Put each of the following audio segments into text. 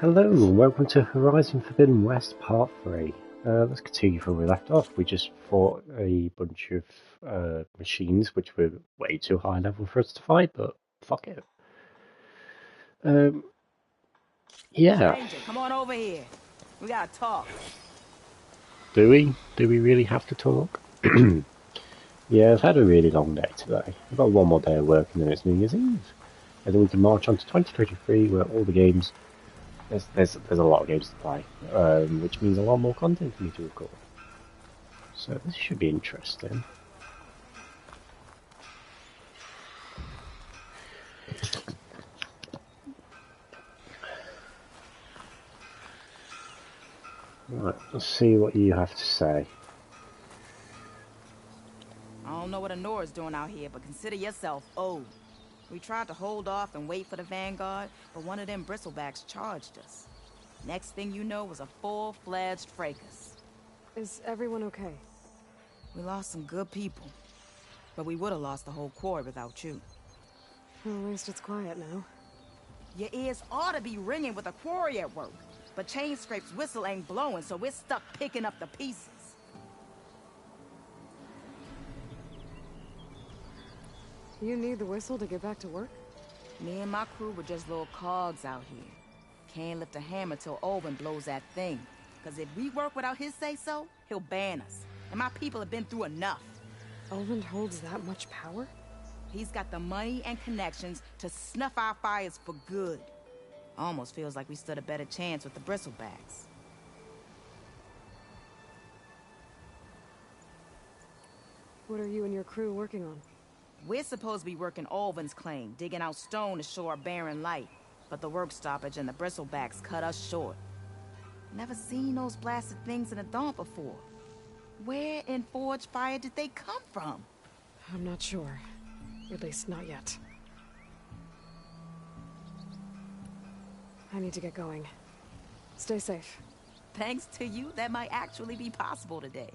Hello, and welcome to Horizon Forbidden West Part 3. Let's continue from where we left off. We just fought a bunch of machines which were way too high level for us to fight, but fuck it. Yeah. Stranger, come on over here. We gotta talk. Do we? Do we really have to talk? Yeah, I've had a really long day today. I've got one more day of work and then it's New Year's Eve. And then we can march on to 2023 where all the games... There's a lot of games to play, which means a lot more content for me to record. So this should be interesting. Right, let's see what you have to say. I don't know what Anora's doing out here, but consider yourself old. We tried to hold off and wait for the Vanguard, but one of them bristlebacks charged us. Next thing you know was a full-fledged fracas. Is everyone okay? We lost some good people, but we would have lost the whole quarry without you. Well, at least it's quiet now. Your ears ought to be ringing with a quarry at work, but Chainscrape's whistle ain't blowing, so we're stuck picking up the pieces. You need the whistle to get back to work? Me and my crew were just little cogs out here. Can't lift a hammer till Olvin blows that thing. Cause if we work without his say-so, he'll ban us. And my people have been through enough. Olvin holds that much power? He's got the money and connections to snuff our fires for good. Almost feels like we stood a better chance with the bristlebacks. What are you and your crew working on? We're supposed to be working Olvin's claim, digging out stone to show our barren light. But the work stoppage and the bristlebacks cut us short. Never seen those blasted things in the dawn before. Where in Forge Fire did they come from? I'm not sure. At least not yet. I need to get going. Stay safe. Thanks to you, that might actually be possible today.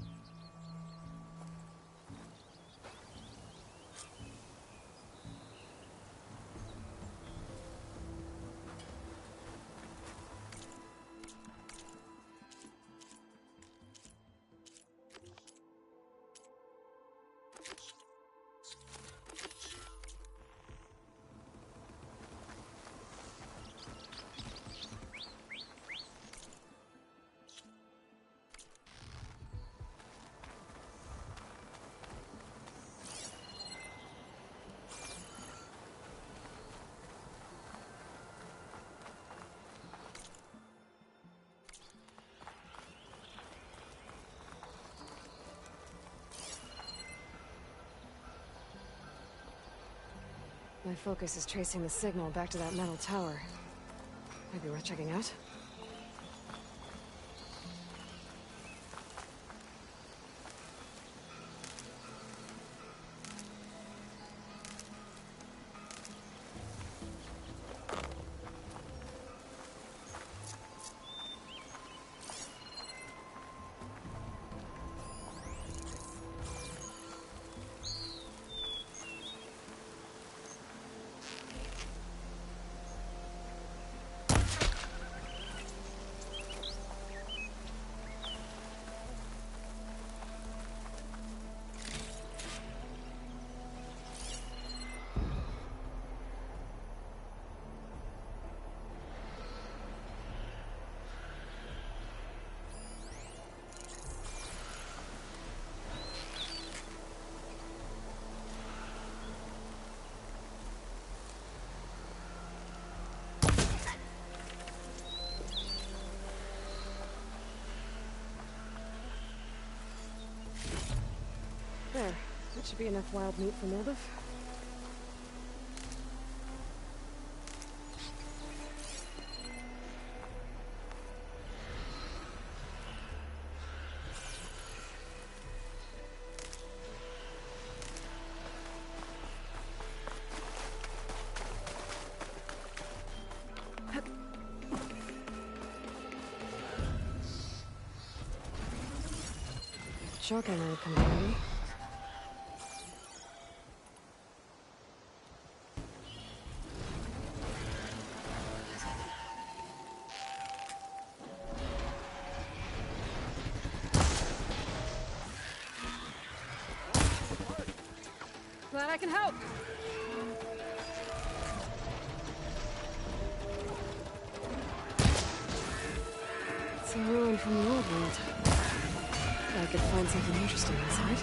My focus is tracing the signal back to that metal tower. Might be worth checking out. There. That should be enough wild meat for Moldov. Shotgun ammo coming ready. can help! It's a ruin from the old world. I could find something interesting inside.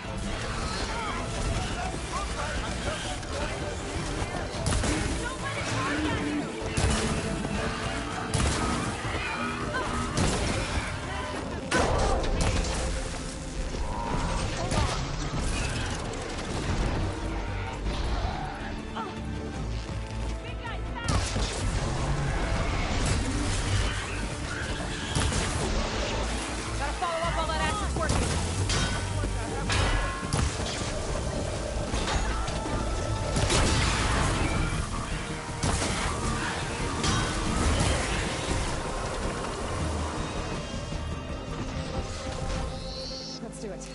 Gotta follow up while that acid's working. Let's do it.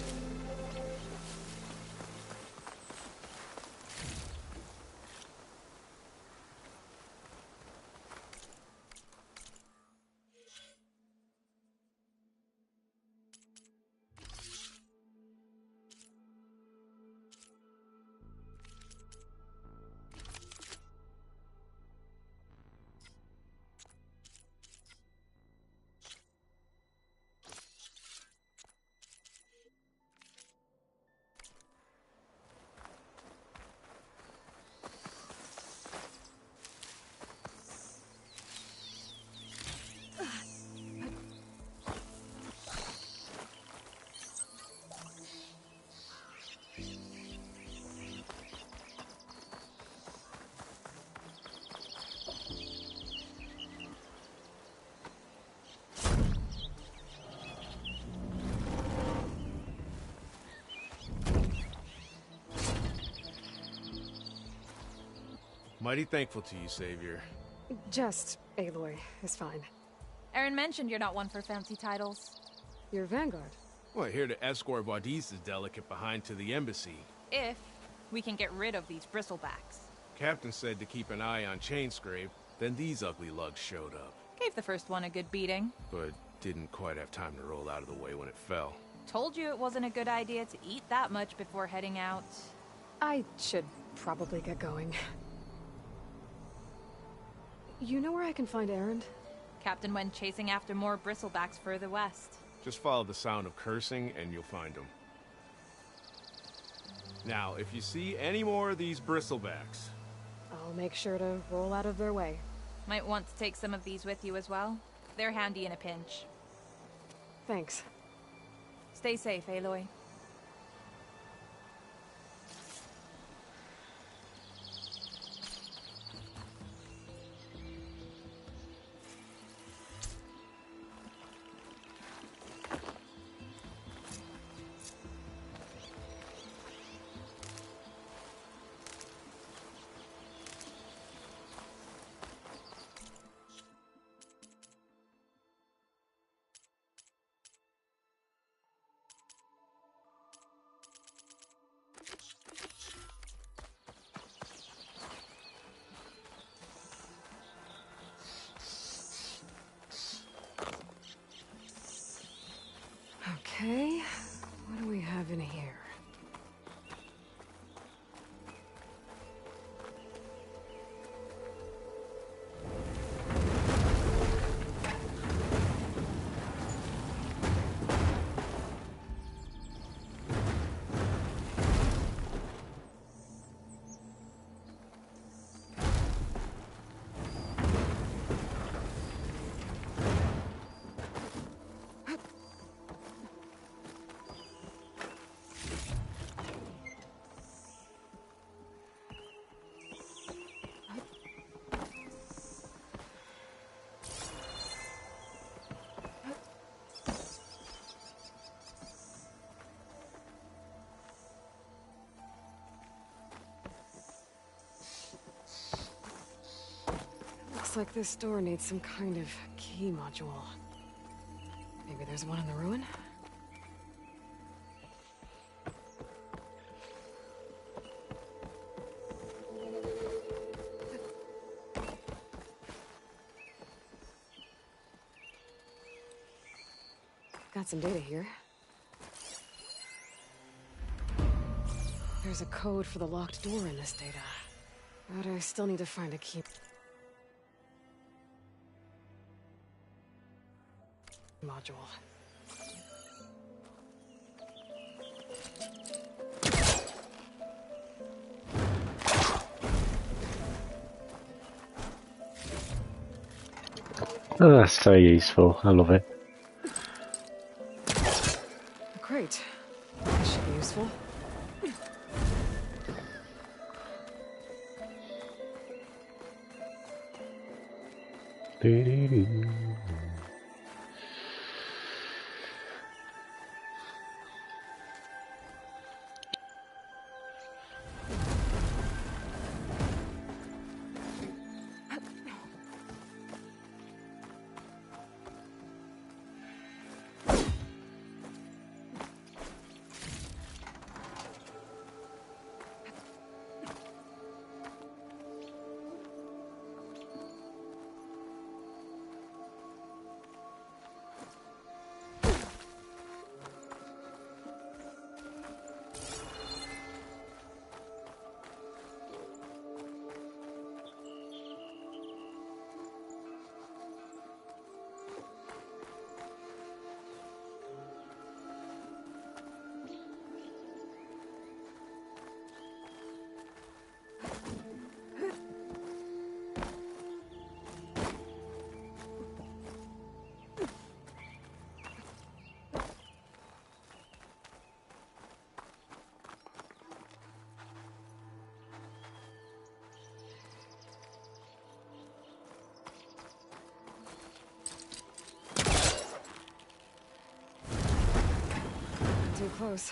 Mighty thankful to you, Savior. Just Aloy is fine. Aaron mentioned you're not one for fancy titles. You're Vanguard. Well, here to escort Wadis' delicate behind to the embassy. If we can get rid of these bristlebacks. Captain said to keep an eye on Chainscrape, then these ugly lugs showed up. Gave the first one a good beating. But didn't quite have time to roll out of the way when it fell. Told you it wasn't a good idea to eat that much before heading out. I should probably get going. You know where I can find Erend? Captain went chasing after more bristlebacks further west. Just follow the sound of cursing and you'll find them. Now, if you see any more of these bristlebacks... I'll make sure to roll out of their way. Might want to take some of these with you as well. They're handy in a pinch. Thanks. Stay safe, Aloy. Okay, what do we have in here? Looks like this door needs some kind of key module. Maybe there's one in the ruin? Got some data here. there's a code for the locked door in this data. But I still need to find a key module. Oh, that's so useful. I love it. Great. This should be useful. Doo-doo-doo. Too close.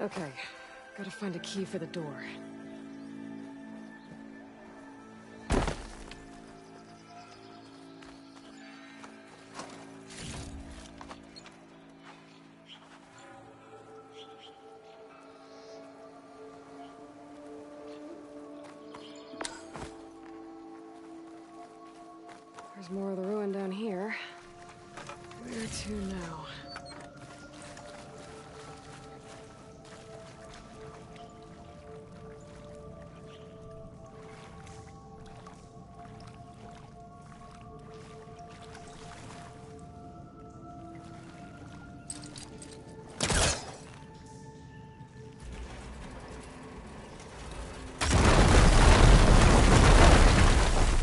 Okay, gotta find a key for the door. There's more of the ruin down here. Where to now?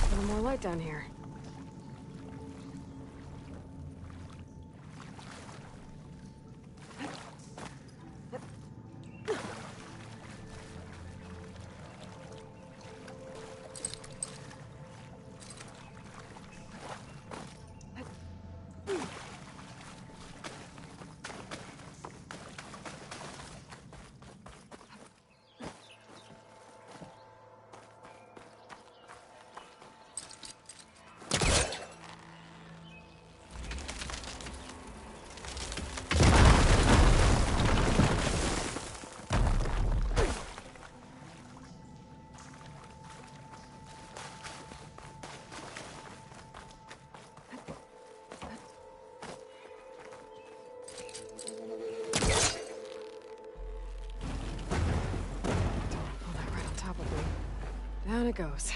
A little more light down here. Down it goes.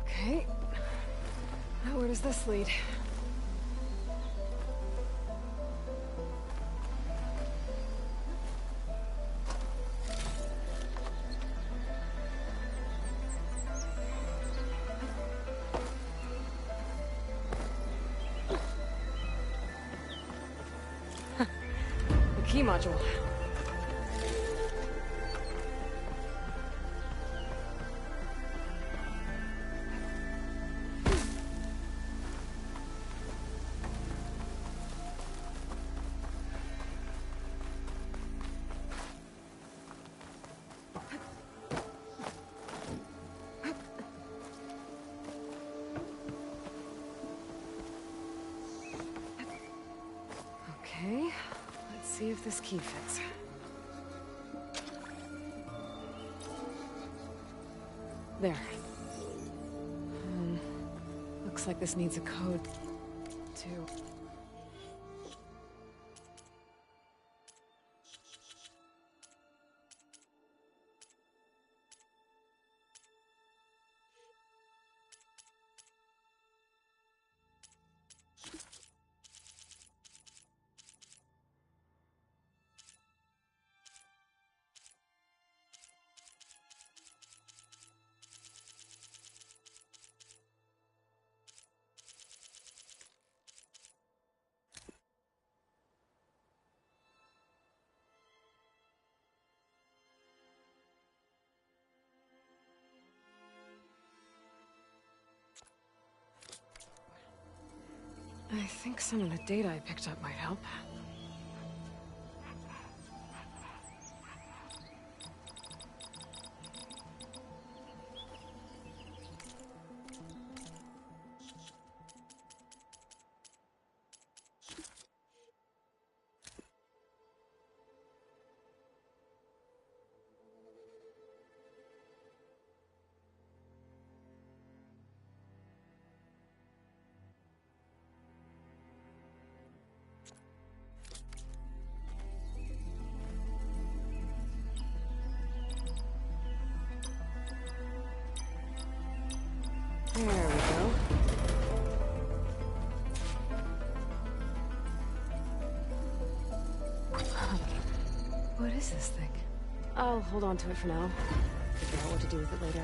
Okay. Now where does this lead? Key module. Okay, let's see if this key fits. There. Looks like this needs a code, too. I think some of the data I picked up might help. There we go. What is this thing? I'll hold on to it for now. Figure out what to do with it later.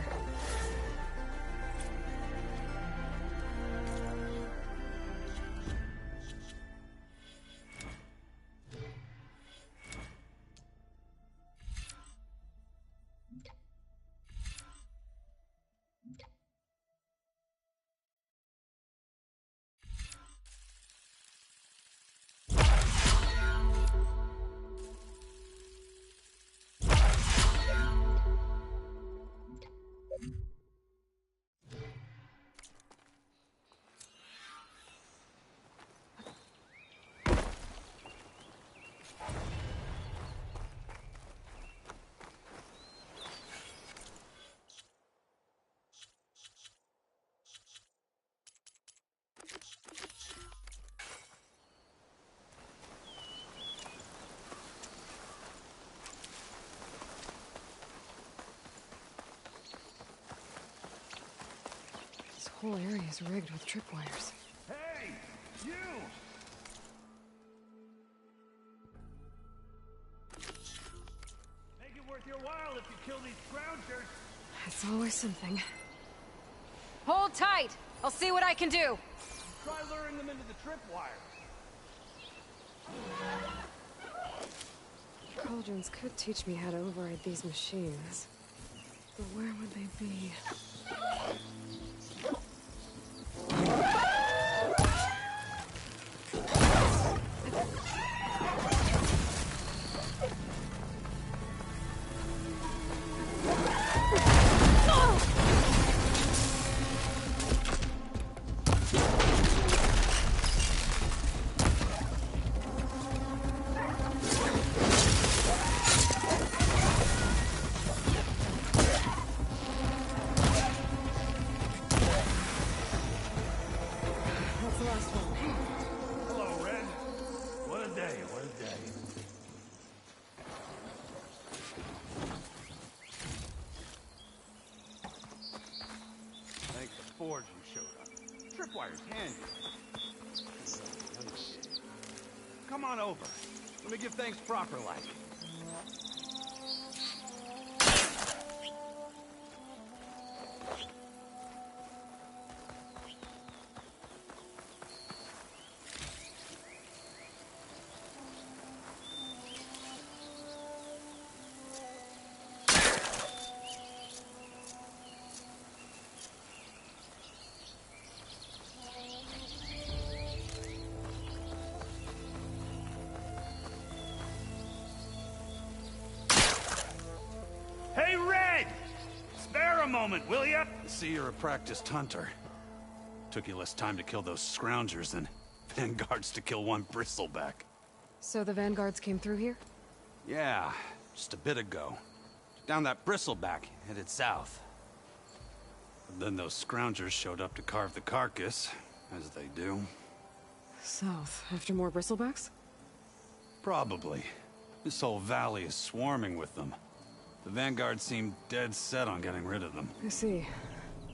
This whole area is rigged with tripwires. Hey! You! Make it worth your while if you kill these scroungers! It's always something. Hold tight! I'll see what I can do! Try luring them into the tripwire. Cauldrons could teach me how to override these machines. But where would they be? tripwire's handy. Come on over. Let me give thanks proper like. Hey, Red! Spare a moment, will ya? I see you're a practiced hunter. Took you less time to kill those scroungers than vanguards to kill one bristleback. So the vanguards came through here? Yeah, just a bit ago. Down that bristleback, headed south. But then those scroungers showed up to carve the carcass, as they do. South, after more bristlebacks? Probably. This whole valley is swarming with them. The vanguard seemed dead set on getting rid of them. I see.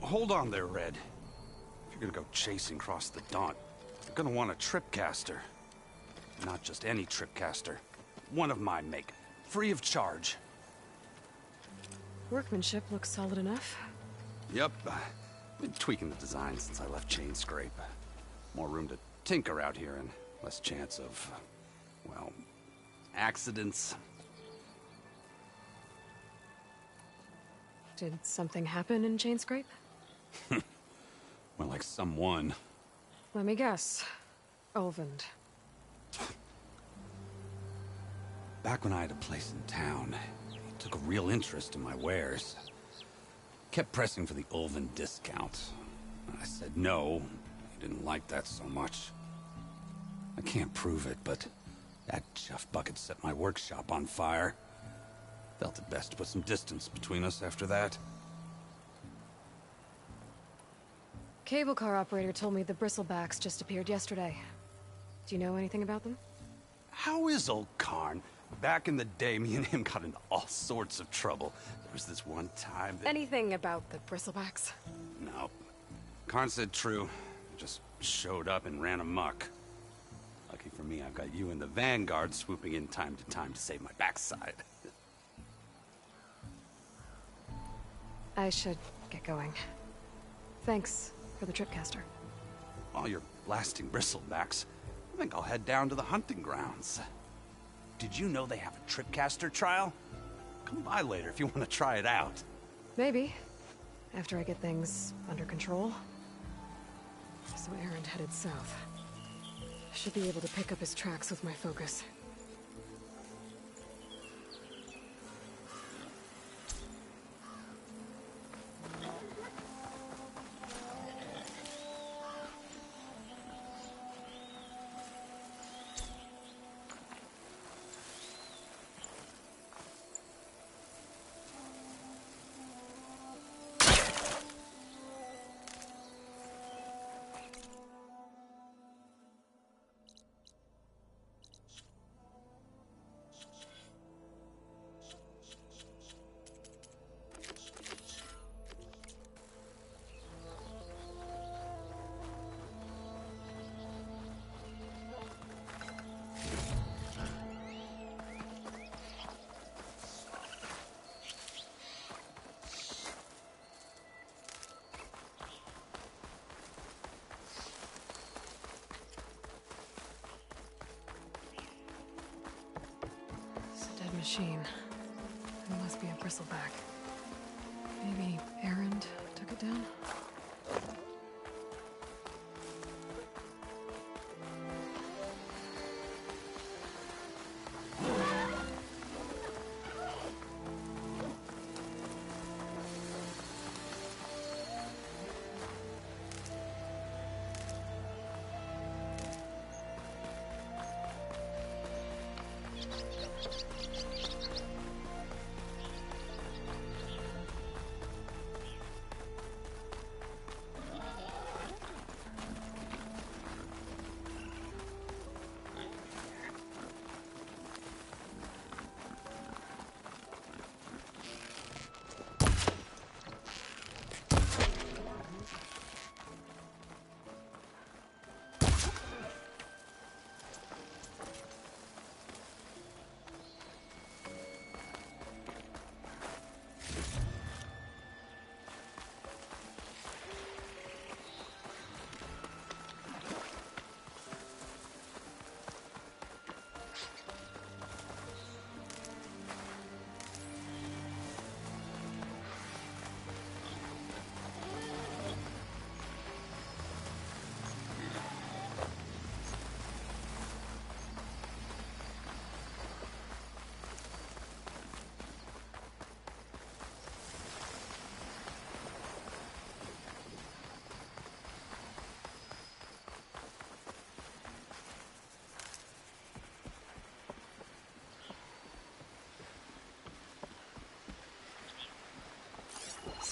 Hold on there, Red. If you're gonna go chasing across the Daunt, you're gonna want a tripcaster. Not just any tripcaster. One of my make. Free of charge. Workmanship looks solid enough. Yep. Been tweaking the design since I left Chain Scrape. More room to tinker out here and less chance of, well, accidents. Did something happen in Chainscrape? Well, like someone. Let me guess. Ulvund. Back when I had a place in town, he took a real interest in my wares. Kept pressing for the Ulvund discount. I said no. He didn't like that so much. I can't prove it, but that chuff bucket set my workshop on fire. Felt it best to put some distance between us after that. Cable car operator told me the bristlebacks just appeared yesterday. Do you know anything about them? How is old Karn? Back in the day, me and him got into all sorts of trouble. There was this one time that... Anything about the bristlebacks? No. Karn said true. Just showed up and ran amok. Lucky for me, I've got you and the Vanguard swooping in time to save my backside. I should get going. Thanks for the tripcaster. While you're blasting bristlebacks, I think I'll head down to the hunting grounds. Did you know they have a tripcaster trial? Come by later if you want to try it out. Maybe. After I get things under control. So Erend headed south. Should be able to pick up his tracks with my focus. Machine. It must be a bristleback. Maybe Erend took it down?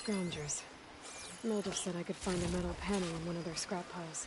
Scroungers. Moldov said I could find a metal panel in one of their scrap piles.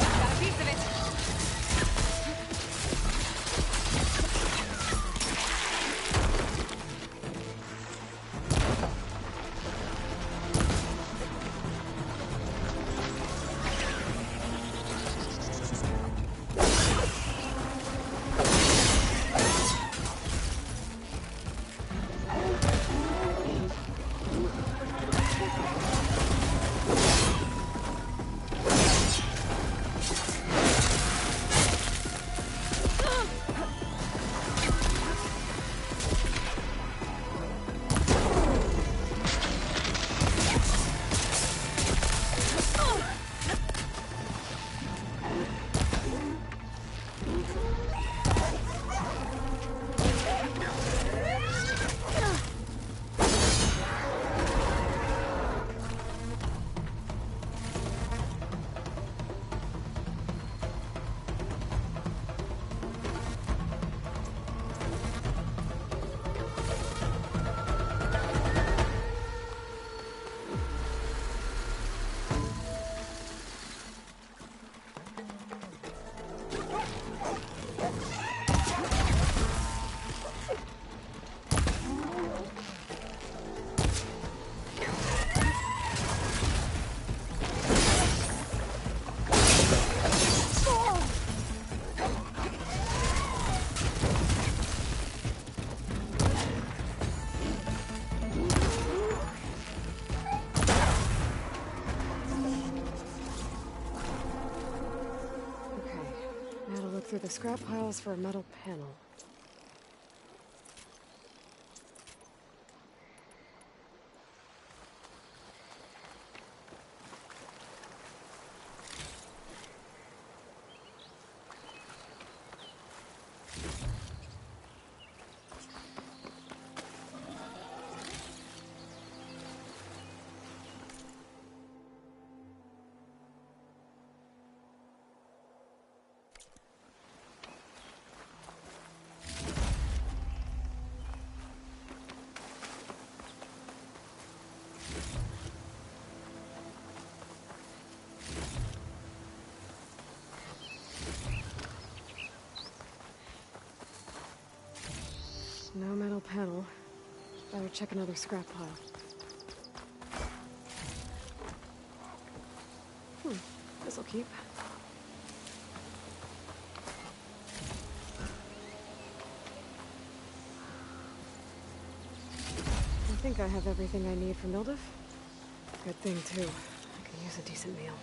Got a piece of it. Through the scrap piles for a metal panel. No metal panel. Better check another scrap pile. This'll keep. I think I have everything I need for Mildef. Good thing, too. I can use a decent meal.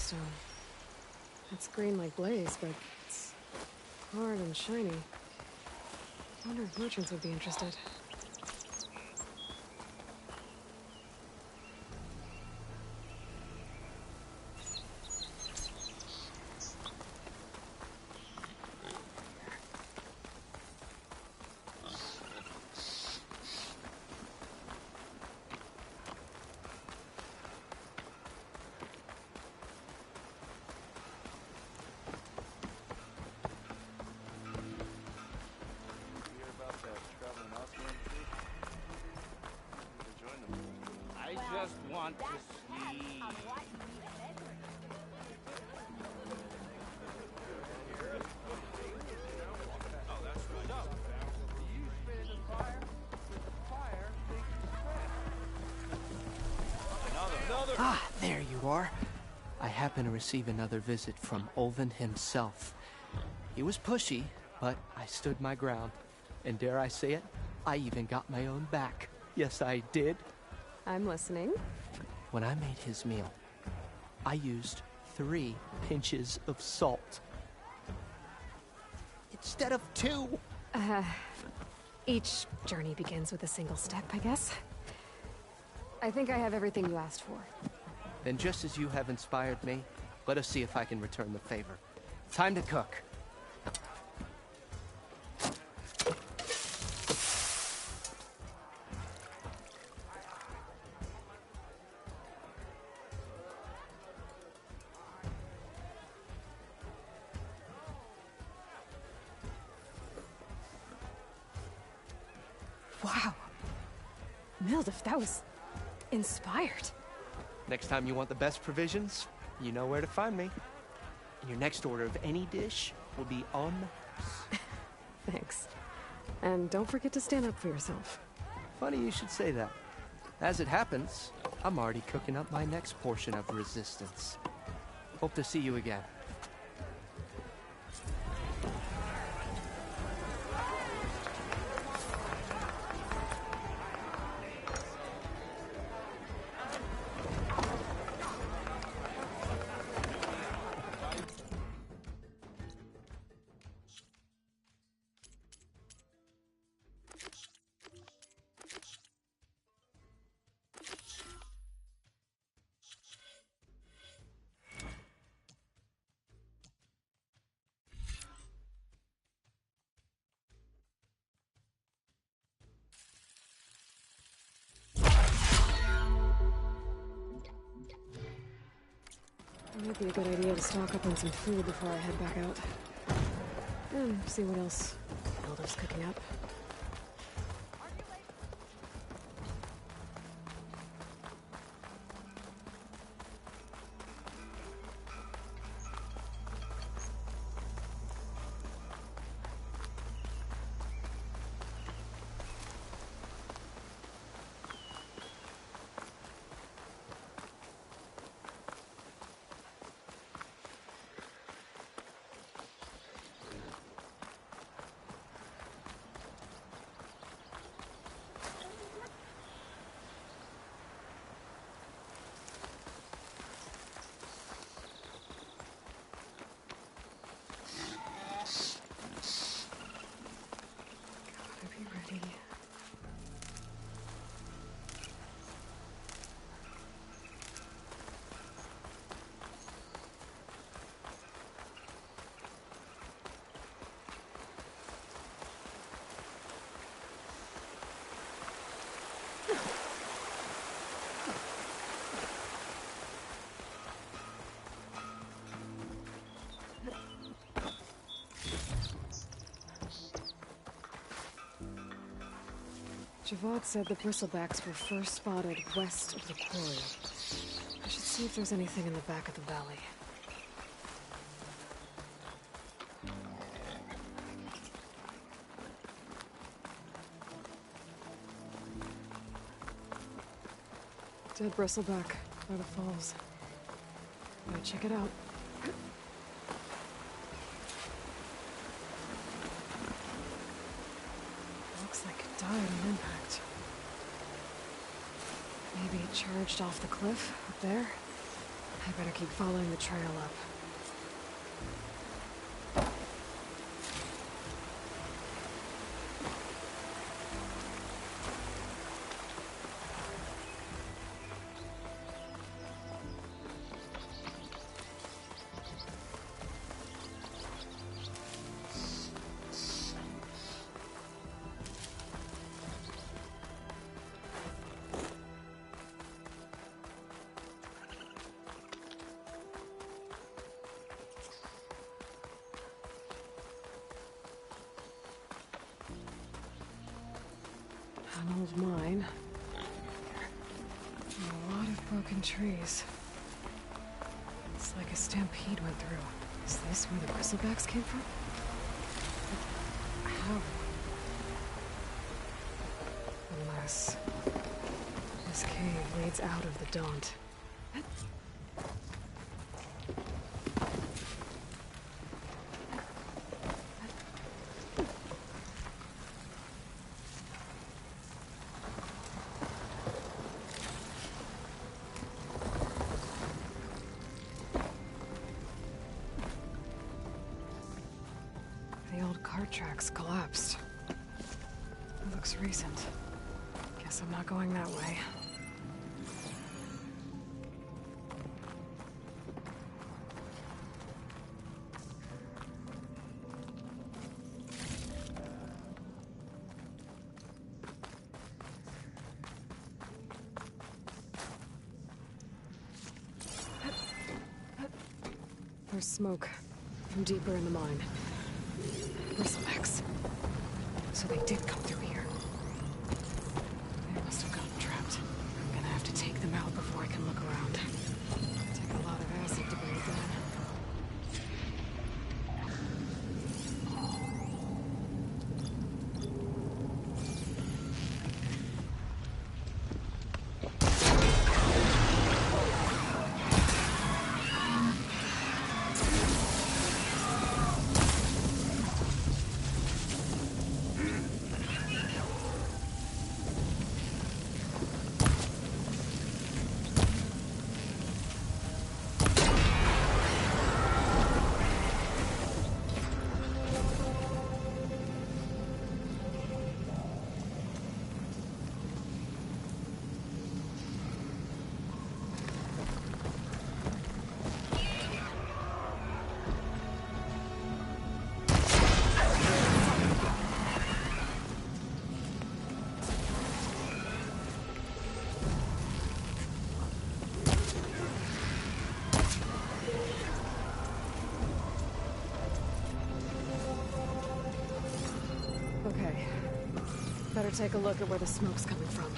stone. It's green like blaze, but it's hard and shiny. I wonder if merchants would be interested. I just want to sleep. Ah, there you are. I happen to receive another visit from Olvin himself. He was pushy, but I stood my ground. And dare I say it, I even got my own back. Yes, I did. I'm listening. When I made his meal, I used 3 pinches of salt. Instead of 2. Each journey begins with a single step, I guess. I think I have everything you asked for. Then just as you have inspired me, let us see if I can return the favor. Time to cook. Wow. Mildif, that was inspired. Next time you want the best provisions, you know where to find me. And your next order of any dish will be on us. Thanks. And don't forget to stand up for yourself. Funny you should say that. As it happens, I'm already cooking up my next portion of resistance. Hope to see you again. It might be a good idea to stock up on some food before I head back out. And see what else Elder's cooking up. Javad said the bristlebacks were first spotted west of the quarry. I should see if there's anything in the back of the valley. Dead bristleback by the falls. Gotta check it out. Looks like it died on impact. Maybe it charged off the cliff up there, I better keep following the trail up. An old mine. A lot of broken trees. It's like a stampede went through. Is this where the bristlebacks came from? How? Unless this cave leads out of the Daunt. The old cart tracks collapsed. It looks recent. Guess I'm not going that way. There's smoke from deeper in the mine. Bristlebacks. So they did come through here. They must have gotten trapped. I'm gonna have to take them out before I can look around. Take a lot of acid to breathe in. Okay. Better take a look at where the smoke's coming from.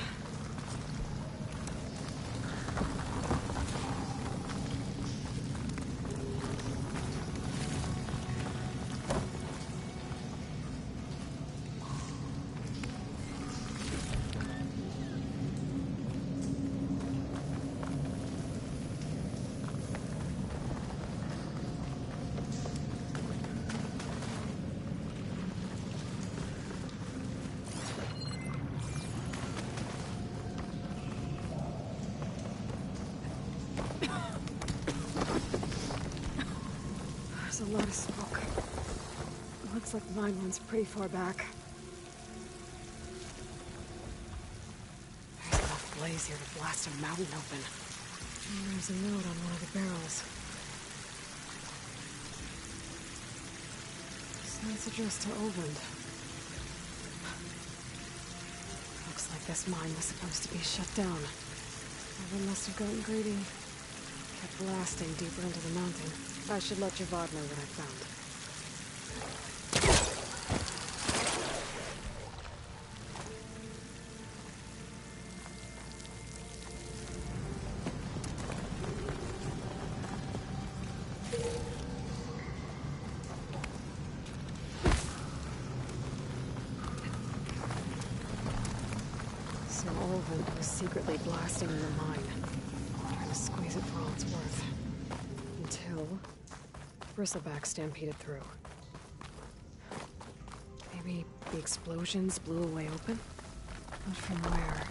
There's a lot of smoke. It looks like the mine runs pretty far back. There's enough blaze here to blast a mountain open. And there's a note on one of the barrels. This note's addressed to Olvend. Looks like this mine was supposed to be shut down. Someone must have gotten greedy. Kept blasting deeper into the mountain. I should let Javad know what I found. So Olvend was secretly blasting in the mine, trying to squeeze it for all it's worth. Until Bristleback stampeded through. Maybe the explosions blew a way open? But from where?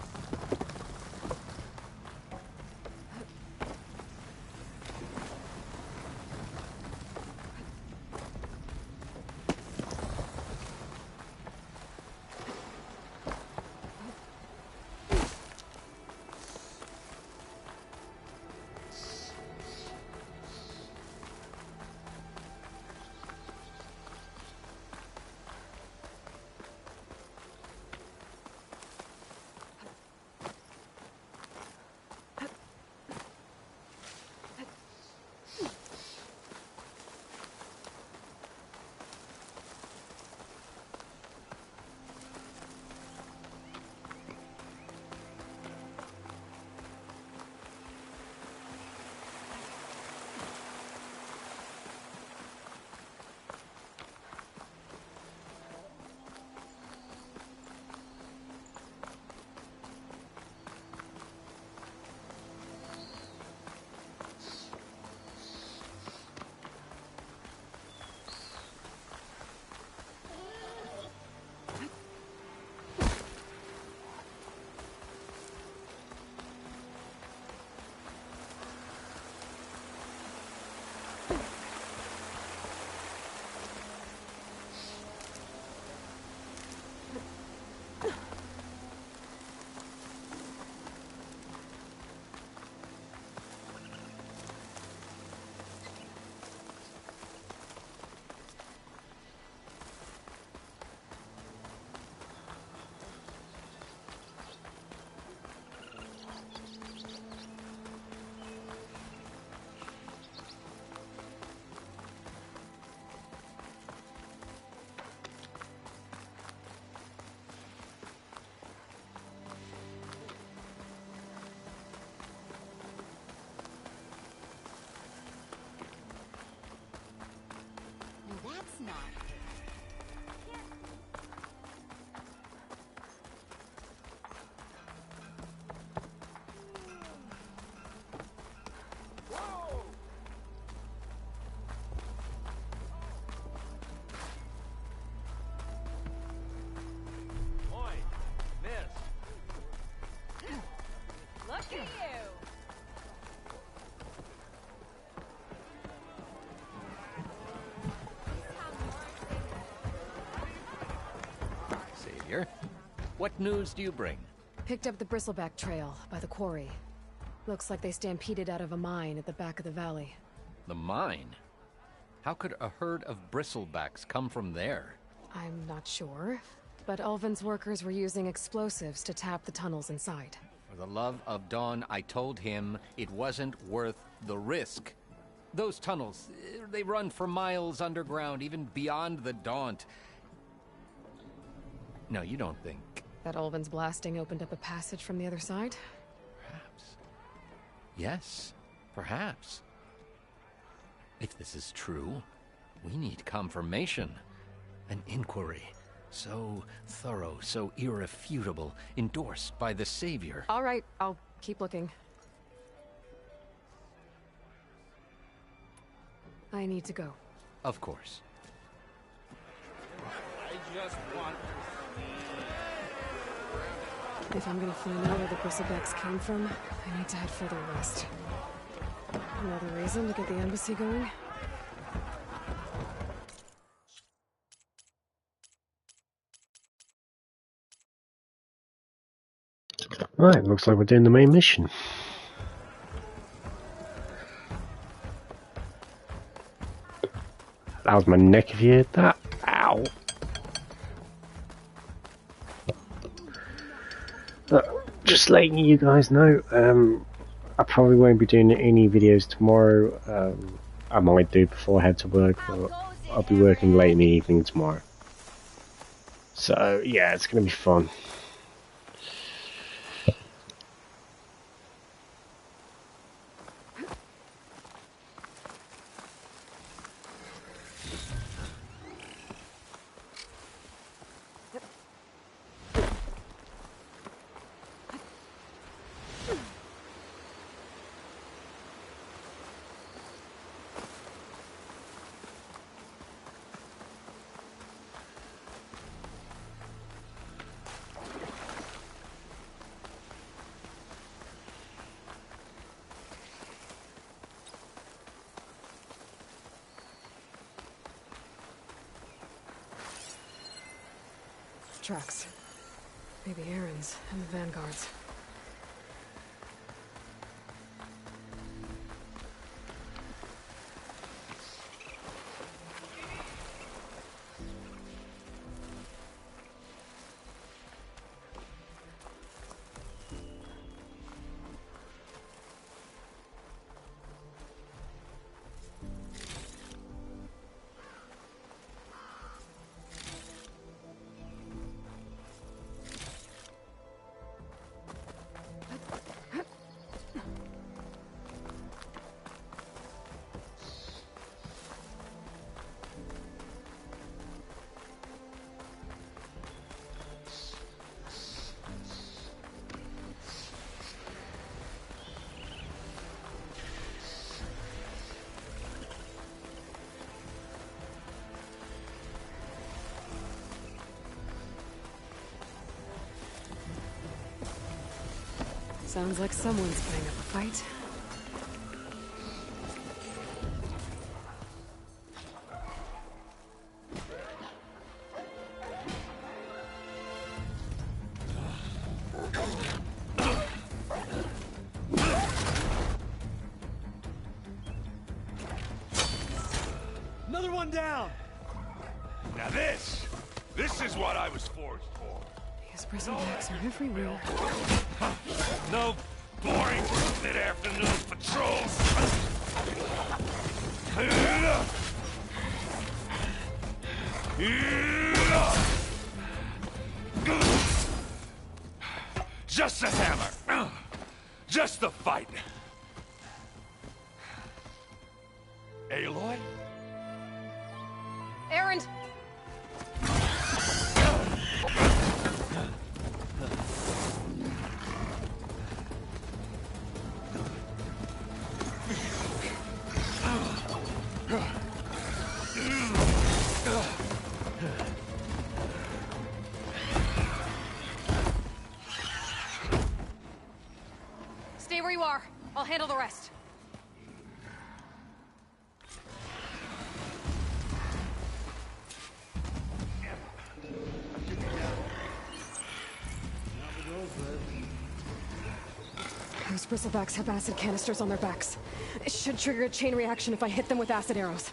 not. Oi, miss. Look at you! Savior, what news do you bring? Picked up the Bristleback Trail by the quarry. Looks like they stampeded out of a mine at the back of the valley. The mine? How could a herd of bristlebacks come from there? I'm not sure, but Ulvin's workers were using explosives to tap the tunnels inside. For the love of Dawn, I told him it wasn't worth the risk. Those tunnels, they run for miles underground, even beyond the Daunt. No, you don't think... That Ulvin's blasting opened up a passage from the other side? Perhaps. Yes, perhaps. If this is true, we need confirmation. An inquiry. So thorough, so irrefutable, endorsed by the Savior. All right, I'll keep looking. I need to go. Of course. I just want to If I'm gonna find out where the Bristlebacks came from, I need to head further west. Another reason to get the embassy going? Right, looks like we're doing the main mission. That was my neck if you heard that. Ow. Just letting you guys know, I probably won't be doing any videos tomorrow. I might do before I head to work, but I'll be working late in the evening tomorrow. So yeah, it's going to be fun. Tracks. Maybe Aaron's and the Vanguard's. Sounds like someone's putting up a fight. Another one down! Now this is what I was forged for. These Bristlebacks are everywhere. No boring mid-afternoon patrols. Just a hammer. Just the fight. Aloy? Aaron handle the rest. Those bristlebacks have acid canisters on their backs. It should trigger a chain reaction if I hit them with acid arrows.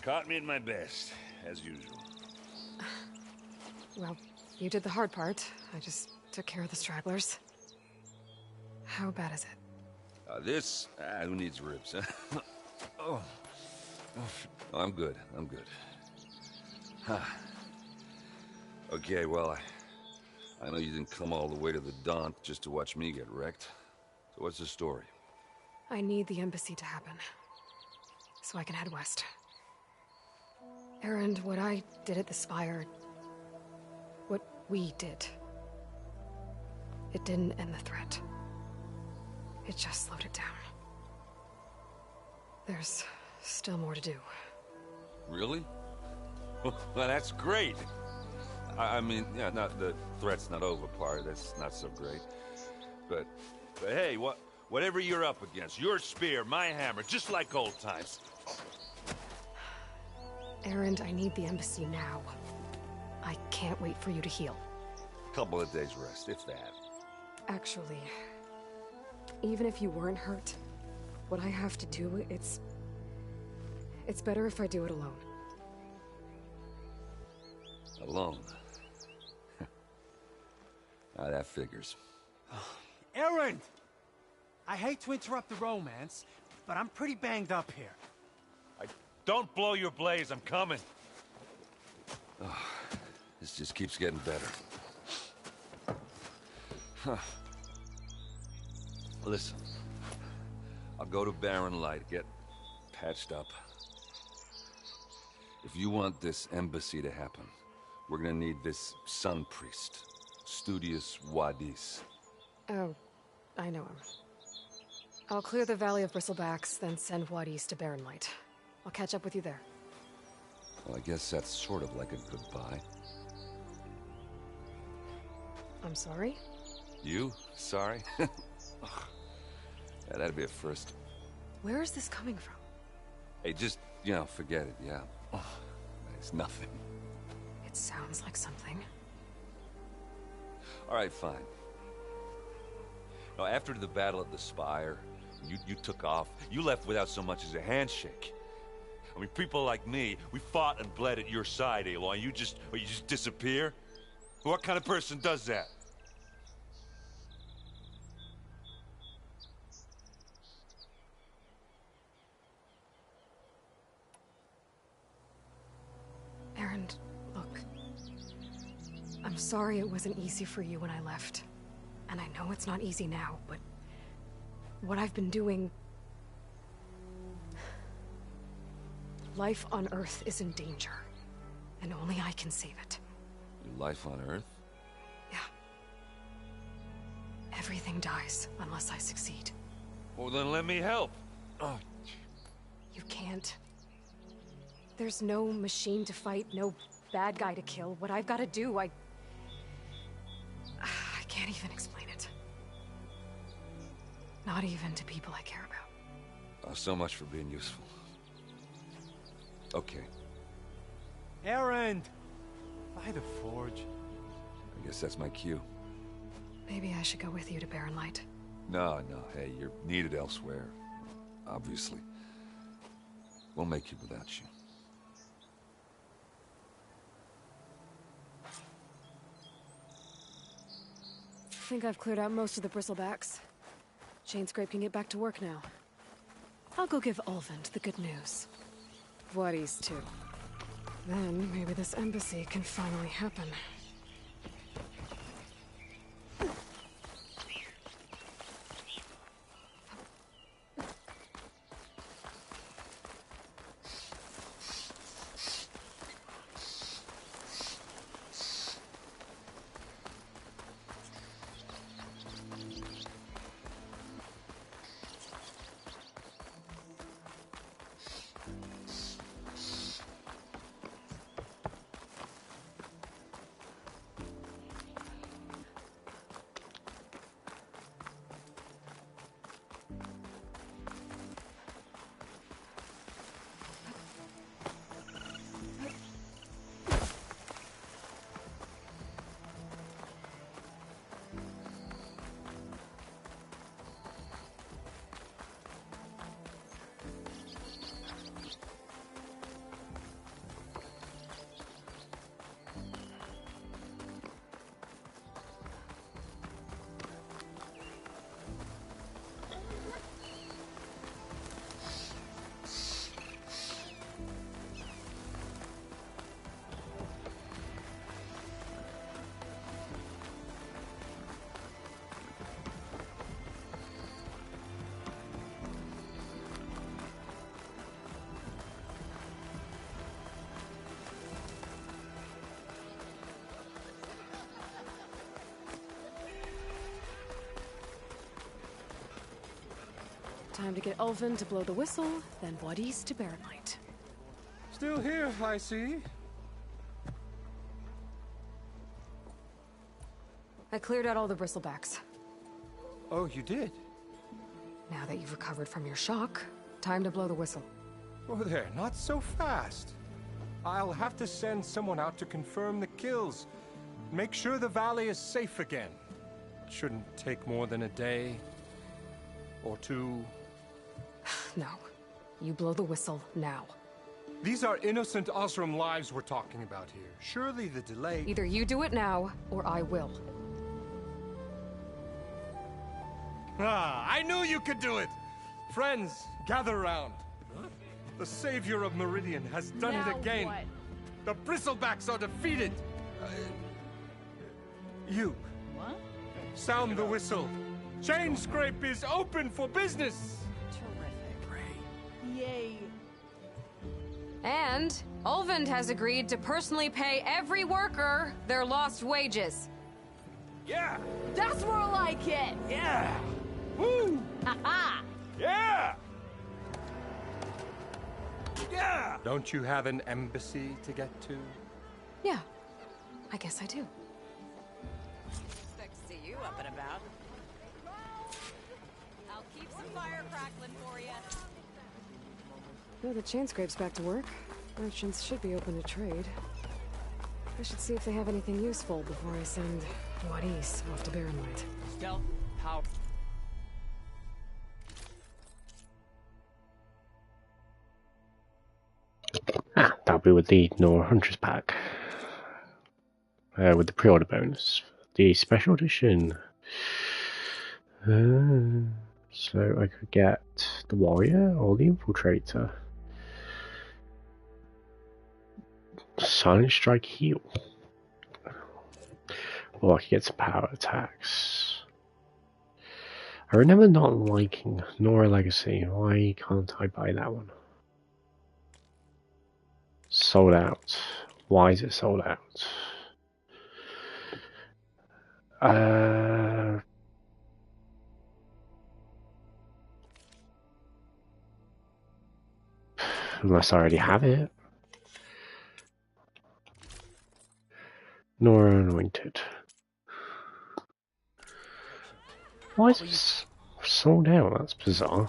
Caught me at my best, as usual. Well, you did the hard part. I just took care of the stragglers. How bad is it? Who needs ribs, huh? Oh, I'm good. I'm good. Huh. Okay, well, I know you didn't come all the way to the Daunt just to watch me get wrecked. So what's the story? I need the embassy to happen, so I can head west. Erend, what I did at the Spire... what we did... it didn't end the threat. It just slowed it down. There's still more to do. Really? Well, that's great. I mean, yeah, not the threat's not over part. That's not so great. But hey, whatever you're up against, your spear, my hammer, just like old times. Erend, I need the embassy now. I can't wait for you to heal. Couple of days rest, if that. Actually, even if you weren't hurt, what I have to do, it's better if I do it alone. Alone? That figures. Erend! I hate to interrupt the romance, but I'm pretty banged up here. Don't blow your blaze, I'm coming. Oh, this just keeps getting better. Huh. Listen, I'll go to Barren Light, get patched up. If you want this embassy to happen, we're gonna need this Sun Priest, Studius Wadis. Oh, I know him. I'll clear the Valley of Bristlebacks, then send Wadis to Barren Light. I'll catch up with you there. Well, I guess that's sort of like a goodbye. I'm sorry? You? Sorry? Yeah, that'd be a first. Where is this coming from? Hey, just, forget it, yeah. Oh, it's nothing. It sounds like something. All right, fine. Now, after the battle at the Spire, you took off, you left without so much as a handshake. I mean, people like me, we fought and bled at your side, Aloy. You just disappear? What kind of person does that? And look, I'm sorry it wasn't easy for you when I left. And I know it's not easy now, but what I've been doing... Life on Earth is in danger, and only I can save it. Your life on Earth? Yeah. Everything dies unless I succeed. Well, then let me help. Oh. You can't. There's no machine to fight, no bad guy to kill. What I've got to do, I can't even explain it. Not even to people I care about. Oh, so much for being useful. Okay. Erend! By the forge. I guess that's my cue. Maybe I should go with you to Barren Light. No, hey, you're needed elsewhere. Obviously. We'll make it without you. I think I've cleared out most of the bristlebacks. Chainscrape can get back to work now. I'll go give Ulvund the good news. Voorhis too. Then maybe this embassy can finally happen. Time to get Ulvund to blow the whistle, then Voorhis to Barren Light. Still here, I see. I cleared out all the bristlebacks. Oh, you did? Now that you've recovered from your shock, time to blow the whistle. Oh there, not so fast. I'll have to send someone out to confirm the kills. Make sure the valley is safe again. It shouldn't take more than a day. Or two. No. You blow the whistle now. These are innocent Osram lives we're talking about here. Surely the delay... Either you do it now, or I will. Ah, I knew you could do it! Friends, gather around. The savior of Meridian has done it again. What? The Bristlebacks are defeated. You. What? Sound the whistle. Chainscrape is open for business. Yay. And Ulvund has agreed to personally pay every worker their lost wages. Yeah! That's more like it! Yeah! Woo! Ha-ha! Yeah! Yeah! Don't you have an embassy to get to? Yeah, I guess I do. Expect to see you up and about. I'll keep some fire crackling for you. Now the Chainscrape's back to work. Merchants should be open to trade. I should see if they have anything useful before I send Voorhis off to Barren Light. Stealth, power. That'll be with the Nora Huntress pack. With the pre-order bonus. The special edition. So I could get the Warrior or the Infiltrator. Silent Strike heal. Or I can get some power attacks. I remember not liking Nora Legacy. Why can't I buy that one? Sold out. Why is it sold out? Unless I already have it. Nora Anointed. Why is it sold out? That's bizarre.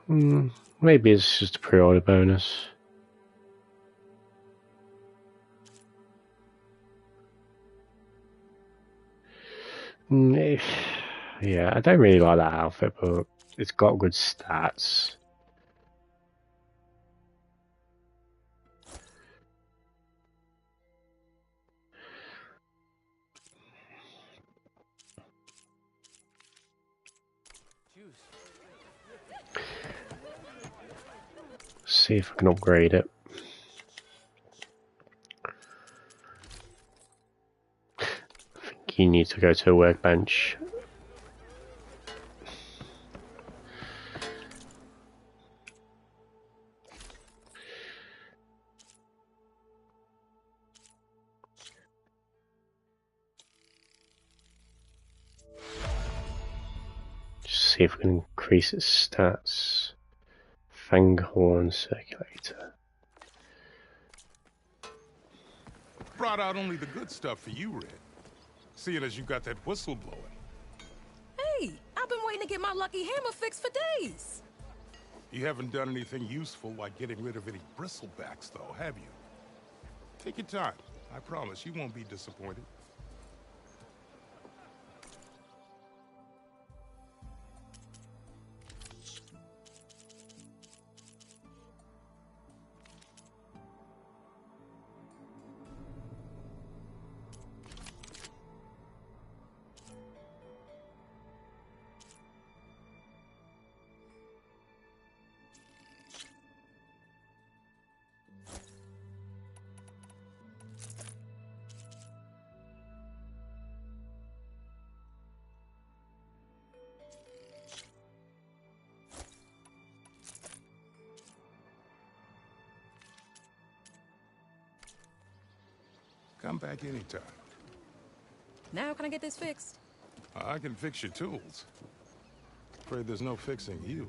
Maybe it's just a pre-order bonus. Yeah, I don't really like that outfit, but it's got good stats. See if I can upgrade it. I think you need to go to a workbench. Just see if we can increase its stats. Fanghorn Circulator. Brought out only the good stuff for you, Red. Seeing as you got that whistle blowing. Hey, I've been waiting to get my lucky hammer fixed for days. You haven't done anything useful like getting rid of any bristlebacks, though, have you? Take your time. I promise you won't be disappointed. Come back anytime. Now can I get this fixed? I can fix your tools. Afraid there's no fixing you.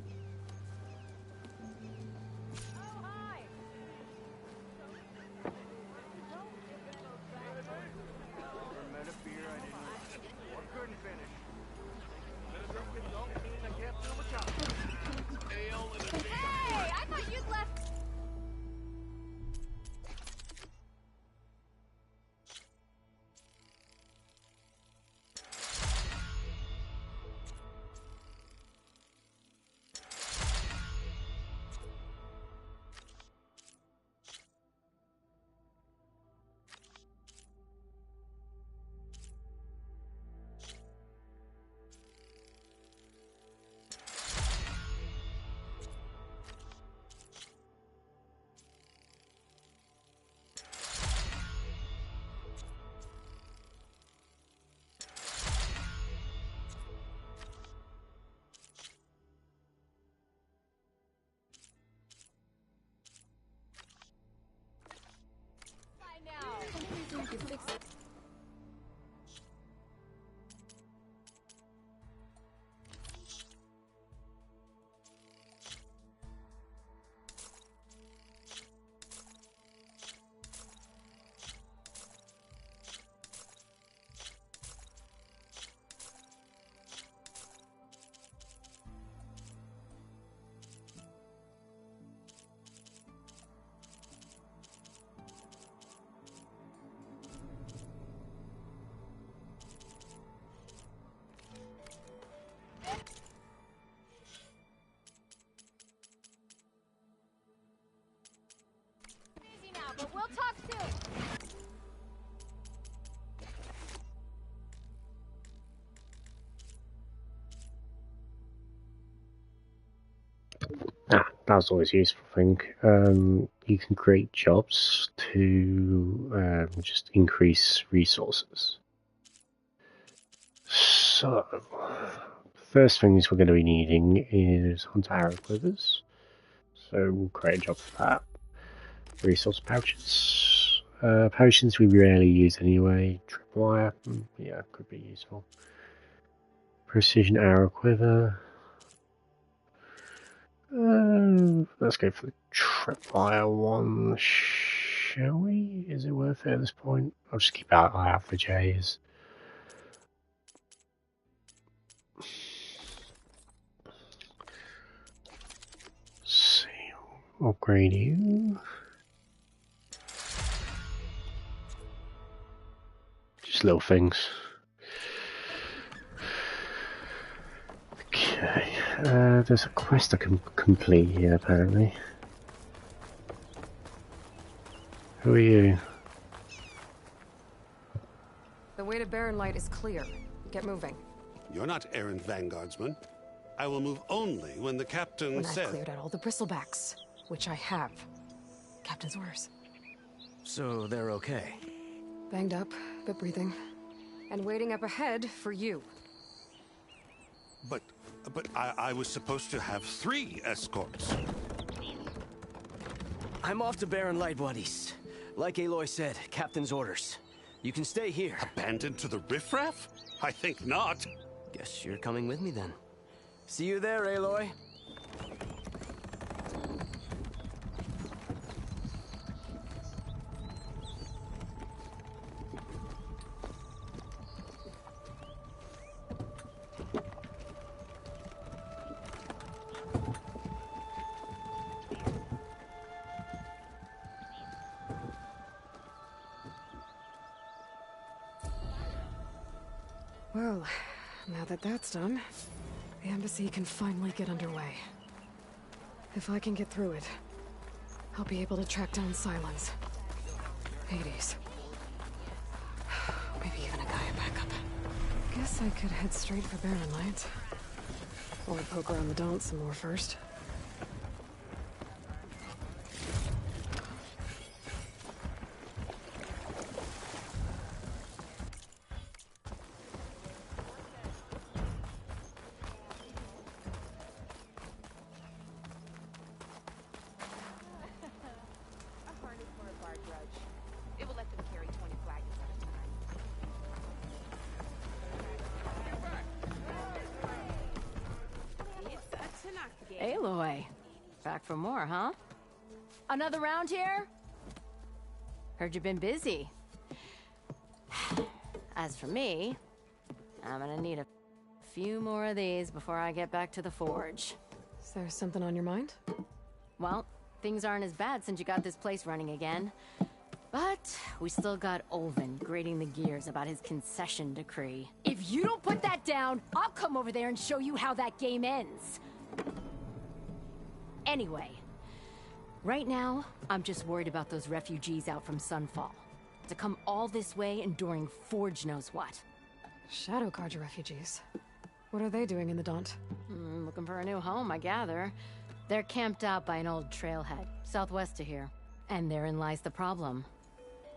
Hey, I thought you'd left. But we'll talk soon. That's always a useful thing. You can create jobs to just increase resources. So, first things we're going to be needing is hunter arrow quivers. So we'll create a job for that. Resource pouches. Potions we rarely use anyway. Tripwire, yeah, could be useful. Precision arrow quiver. Let's go for the tripwire one, shall we? Is it worth it at this point? I'll just keep an eye out for J's. Let's see, upgrade you. Just little things. Okay, there's a quest I can complete here apparently. Who are you? The way to Barren Light is clear. Get moving. You're not errant vanguardsman. I will move only when the captain When says... I've cleared out all the bristlebacks, which I have. Captain's orders. So they're okay? Banged up, but breathing. And waiting up ahead for you. But I was supposed to have 3 escorts. I'm off to Barren Light, buddies. Like Aloy said, Captain's orders. You can stay here. Abandoned to the riffraff? I think not. Guess you're coming with me then. See you there, Aloy. Well, now that that's done, the embassy can finally get underway. If I can get through it, I'll be able to track down Silence. Hades. Maybe even a Gaia backup. Guess I could head straight for Barren Light. Or poke around the Daunt some more first. Aloy. Back for more, huh? Another round here? Heard you've been busy. As for me, I'm gonna need a few more of these before I get back to the forge. Is there something on your mind? Well, things aren't as bad since you got this place running again. But we still got Olvin grating the gears about his concession decree. If you don't put that down, I'll come over there and show you how that game ends. Anyway, right now, I'm just worried about those refugees out from Sunfall. To come all this way enduring Forge knows what. Shadow Carja refugees. What are they doing in the Daunt? Looking for a new home, I gather. They're camped out by an old trailhead, southwest of here. And therein lies the problem.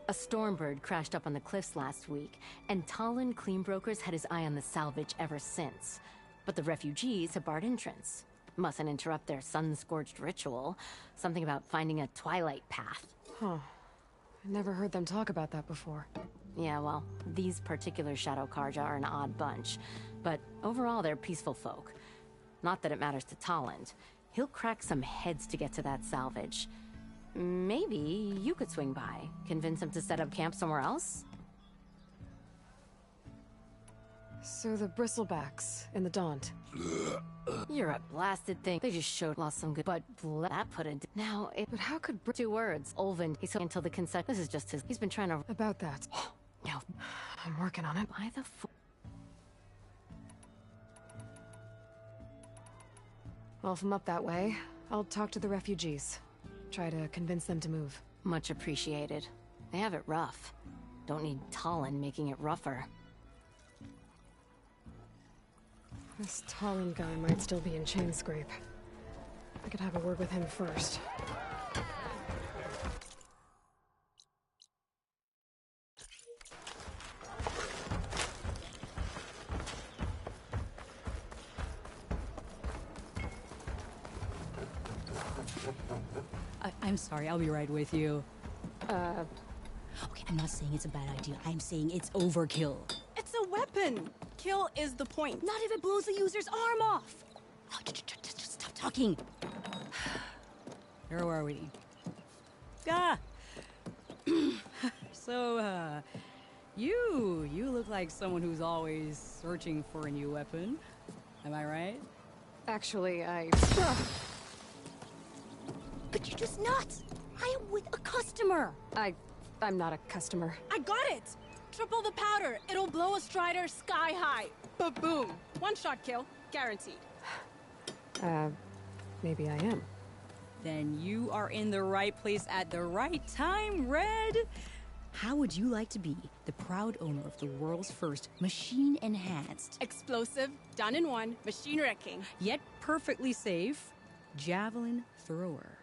A Stormbird crashed up on the cliffs last week, and Talon Cleanbrokers had his eye on the salvage ever since. But the refugees have barred entrance. Mustn't interrupt their sun-scorched ritual. Something about finding a twilight path. Huh. I never heard them talk about that before. Yeah, well, these particular Shadow Carja are an odd bunch. But overall, they're peaceful folk. Not that it matters to Talon. He'll crack some heads to get to that salvage. Maybe you could swing by. Convince him to set up camp somewhere else? So the bristlebacks in the Daunt. You're a blasted thing. They just showed lost some good, but that put it. Now, but how could 2 words? Olvin. He's until the consent. This is just his. He's been trying to. About that. No. I'm working on it. Why the Well, if I'm up that way, I'll talk to the refugees. Try to convince them to move. Much appreciated. They have it rough. Don't need Talon making it rougher. This Talon guy might still be in Chainscrape. I could have a word with him first. I'm sorry, I'll be right with you. Okay, I'm not saying it's a bad idea. I'm saying it's overkill. It's a weapon. Kill is the point. Not if it blows the user's arm off. Oh, just stop talking. Where were we? So, you look like someone who's always searching for a new weapon. Am I right? Actually, But you're just nuts! I am with a customer! I'm not a customer. I got it! Triple the powder. It'll blow a Strider sky high. Ba-boom. One-shot kill. Guaranteed. Maybe I am. Then you are in the right place at the right time, Red! How would you like to be the proud owner of the world's first machine-enhanced, explosive, done in one, machine wrecking, yet perfectly safe, javelin thrower?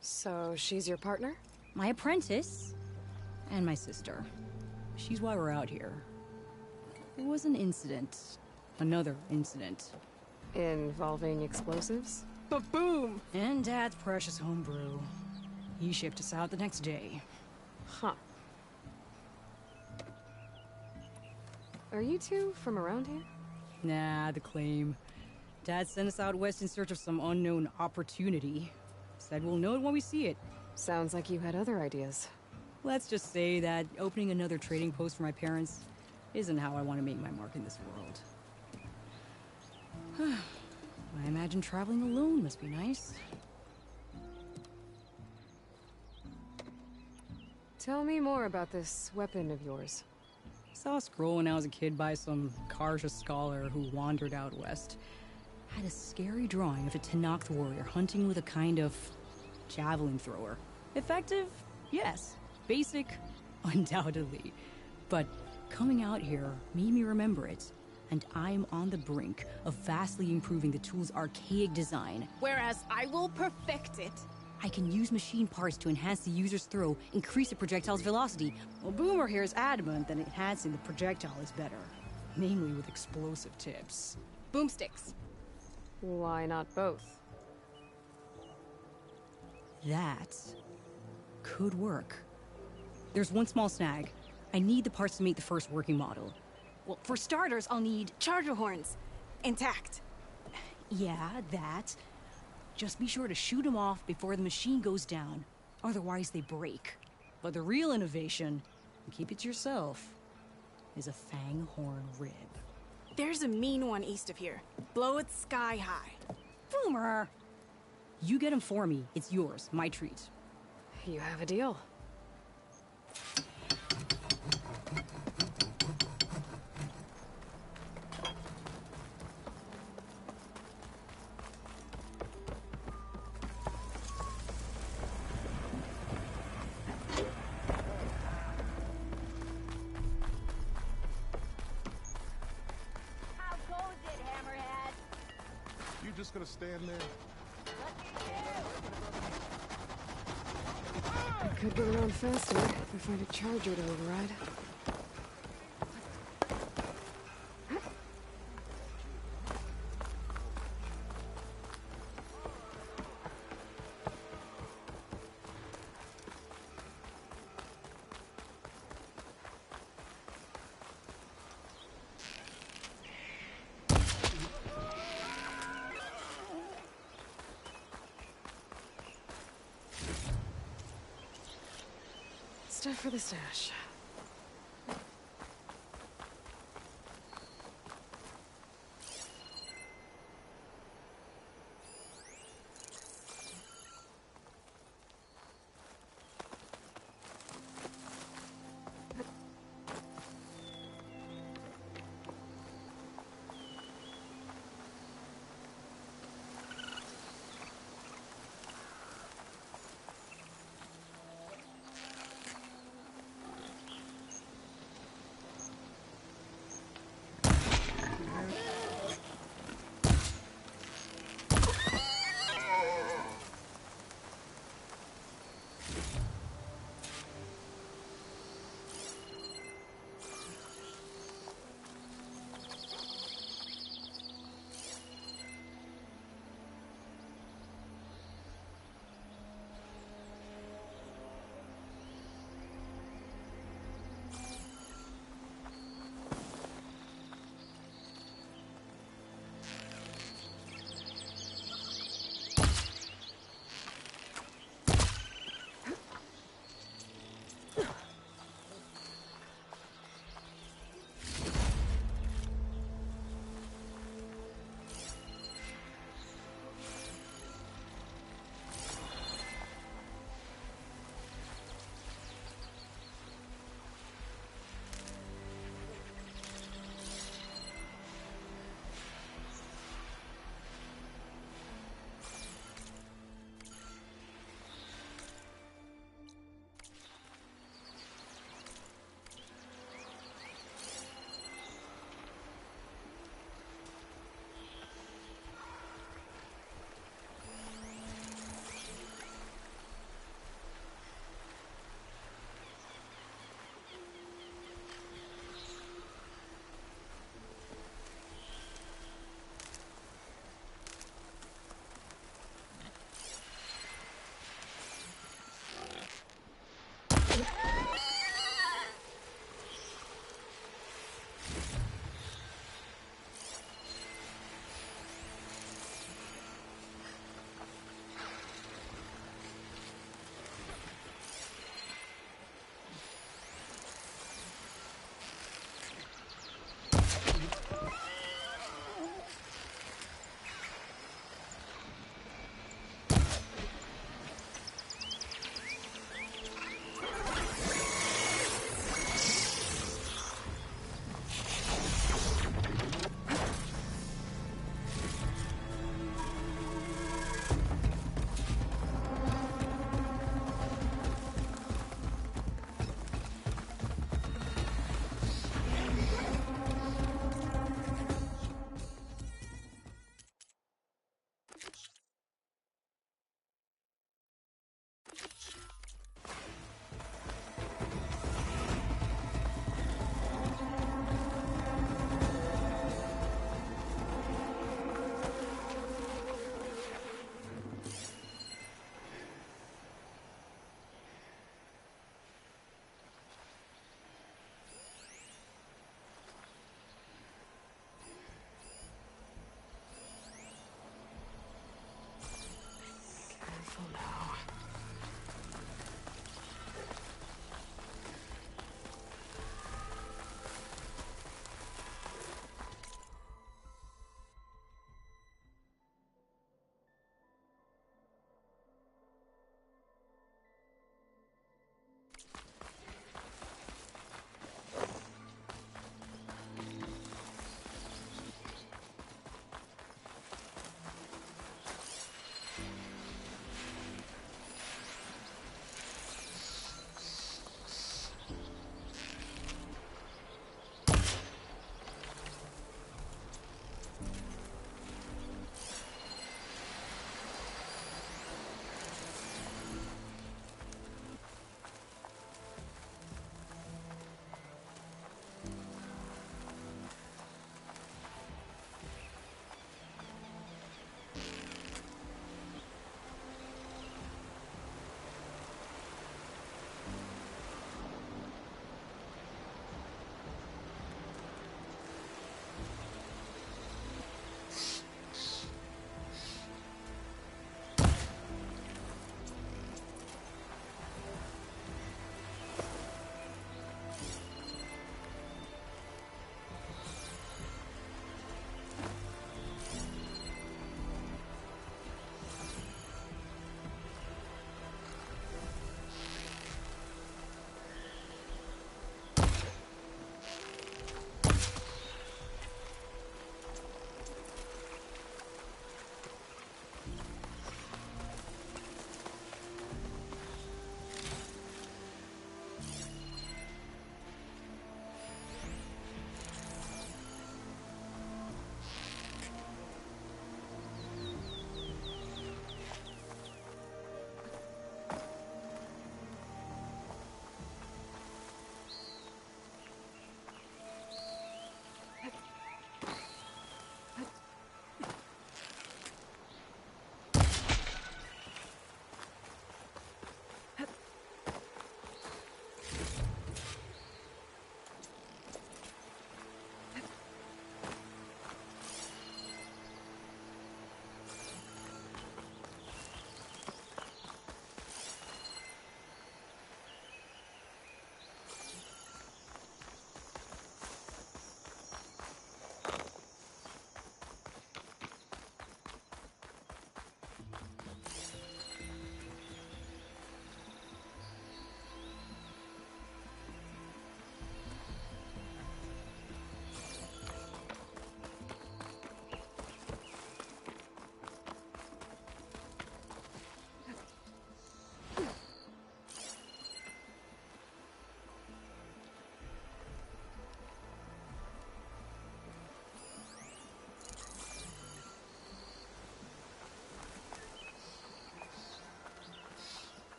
So, she's your partner? My apprentice, and my sister. She's why we're out here. There was an incident. Another incident. Involving explosives? Ba-boom! And Dad's precious homebrew. He shipped us out the next day. Huh. Are you two from around here? Nah, the claim. Dad sent us out west in search of some unknown opportunity. Said we'll know it when we see it. Sounds like you had other ideas. Let's just say that opening another trading post for my parents isn't how I want to make my mark in this world. I imagine traveling alone must be nice. Tell me more about this weapon of yours. Saw a scroll when I was a kid by some Karja scholar who wandered out west. Had a scary drawing of a Tenakth warrior hunting with a kind of javelin thrower. Effective? Yes. Basic? Undoubtedly. But coming out here made me remember it. And I'm on the brink of vastly improving the tool's archaic design. Whereas I will perfect it. I can use machine parts to enhance the user's throw, increase the projectile's velocity. Well, Boomer here is adamant that enhancing the projectile is better. Namely with explosive tips. Boomsticks. Why not both? That could work. There's one small snag. I need the parts to make the first working model. Well, for starters, I'll need charger horns. Intact. Yeah, that. Just be sure to shoot them off before the machine goes down. Otherwise, they break. But the real innovation, and keep it to yourself, is a fang horn rib. There's a mean one east of here. Blow it sky high. Boomer! You get him for me. It's yours. My treat. You have a deal. Just gonna stand there? I could go around faster if I find a charger to override. Stuff for the stash.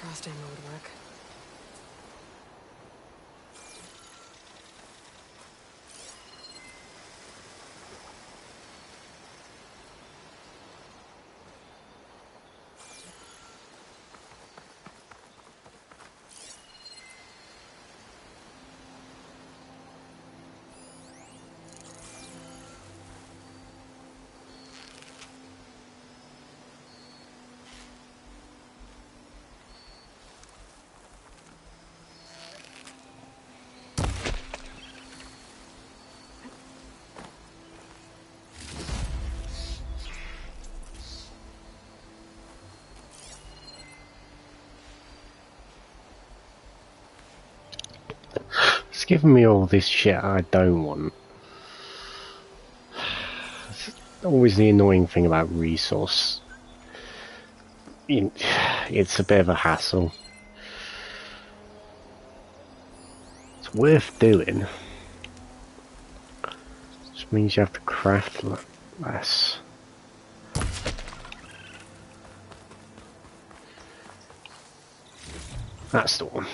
frost ammo would work. It's giving me all this shit I don't want. It's always the annoying thing about resource. It's a bit of a hassle. It's worth doing. Just means you have to craft less. That's the one.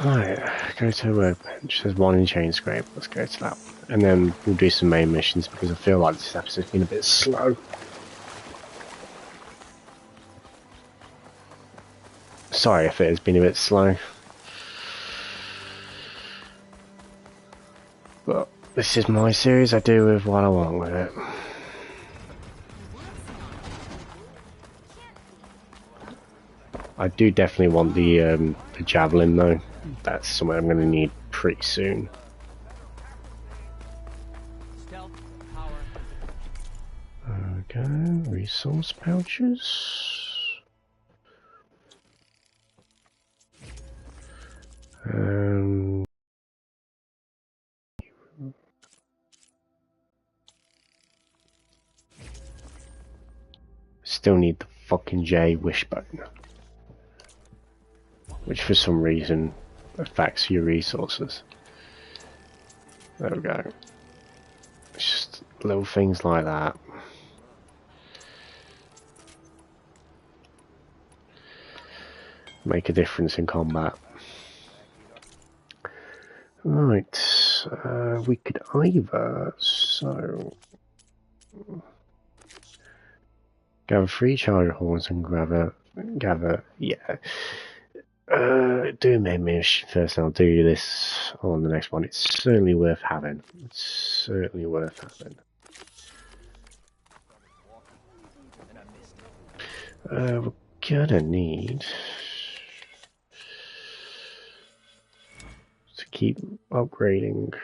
Right, go to a workbench. There's one in Chain Scrape. Let's go to that one. And then we'll do some main missions because I feel like this episode's been a bit slow. Sorry if it has been a bit slow. But this is my series, I do with what I want with it. I do definitely want the javelin though. That's something I'm going to need pretty soon. Okay, resource pouches. Still need the fucking J wishbone, which for some reason affects your resources. There we go. It's just little things like that. Make a difference in combat. Right, we could either, gather 3 charger horns and gather, yeah. Do a main mission first, and I'll do this on the next one. It's certainly worth having. It's certainly worth having. We're gonna need to keep upgrading.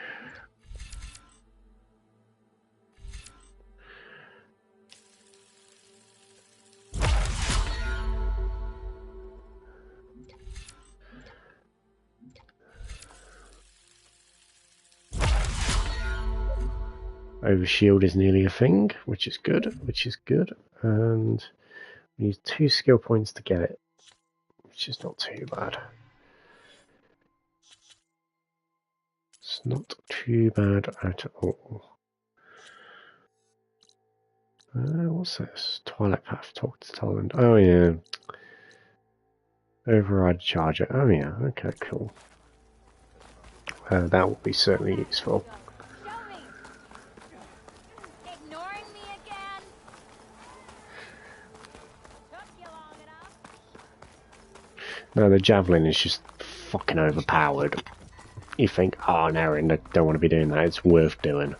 Overshield is nearly a thing, which is good, and we need 2 skill points to get it, which is not too bad. It's not too bad at all. What's this? Twilight Path, talk to Toland. Oh yeah. Override charger. Oh yeah, okay, cool. That will be certainly useful. No, the javelin is just fucking overpowered. You think, oh no, I don't want to be doing that. It's worth doing.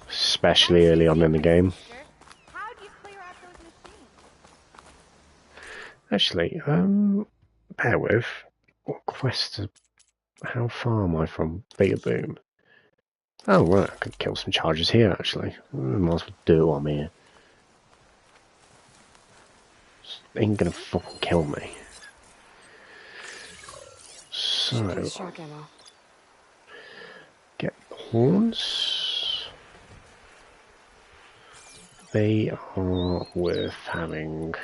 Especially early on in the game. Actually, bear with. What quest? How far am I from Beta Boom? Oh right, I could kill some charges here actually. Might as well do it while I'm here. Ain't gonna fucking kill me. So, get horns. They are worth having.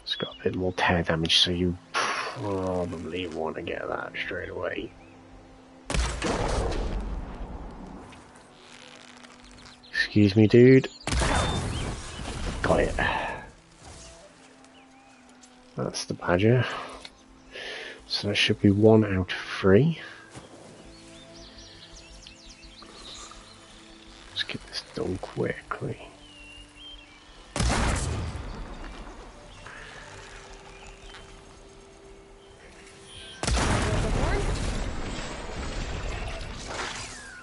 It's got a bit more tear damage, so you probably want to get that straight away. Excuse me, dude. Got it. That's the badger. So that should be 1 out of 3. Let's get this done quickly.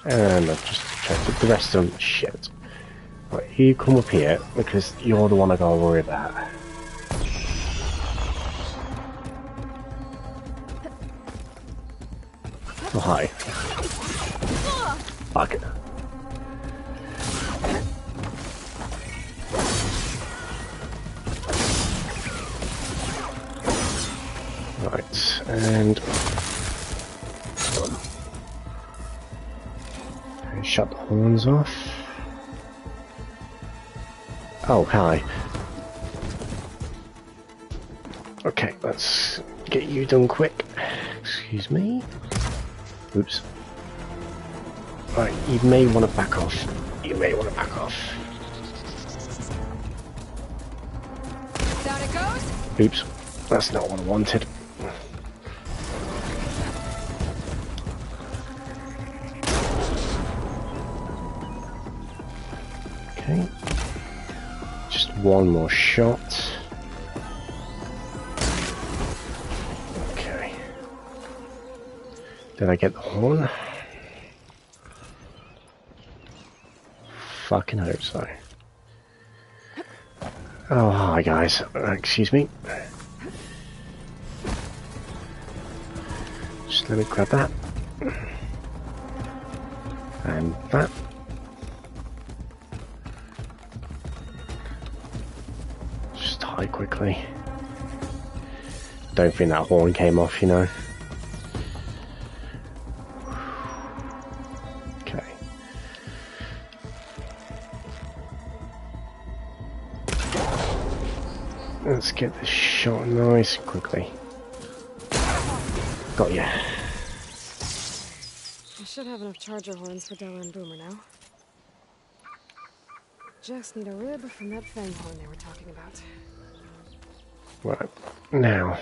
And I've just checked the rest of them. Shit. Right, you come up here because you're the one I gotta worry about. Oh, hi. Fuck it. Right, and shut the horns off. Oh, hi. Okay, let's get you done quick. Excuse me. Oops. Right, you may want to back off. You may want to back off. Down it goes. Oops. That's not what I wanted. Okay. Just one more shot. Okay. Did I get the horn? Fucking hope so. Oh, hi guys. Excuse me. Just let me grab that. And that. Just hide quickly. Don't think that horn came off, you know. Okay. Let's get this shot nice and quickly. Got ya. I should have enough charger horns for Della and Boomer now. Just need a rib from that fang horn they were talking about. Right, now,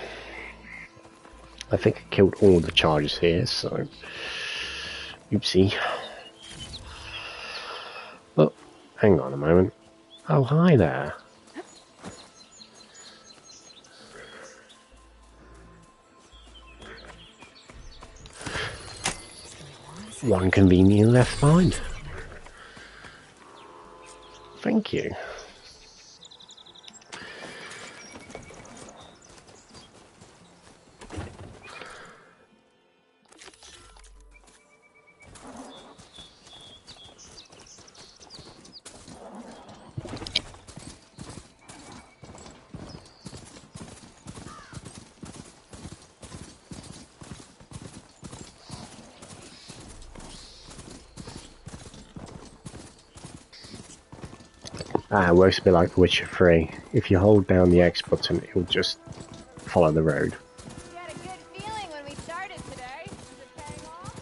I think I killed all the charges here, so, oopsie. Oh, hang on a moment. Oh, hi there. One convenient left behind. Thank you. It works a bit like The Witcher 3. If you hold down the X button, it will just follow the road. We had a good feeling when we started today. Was it paying off?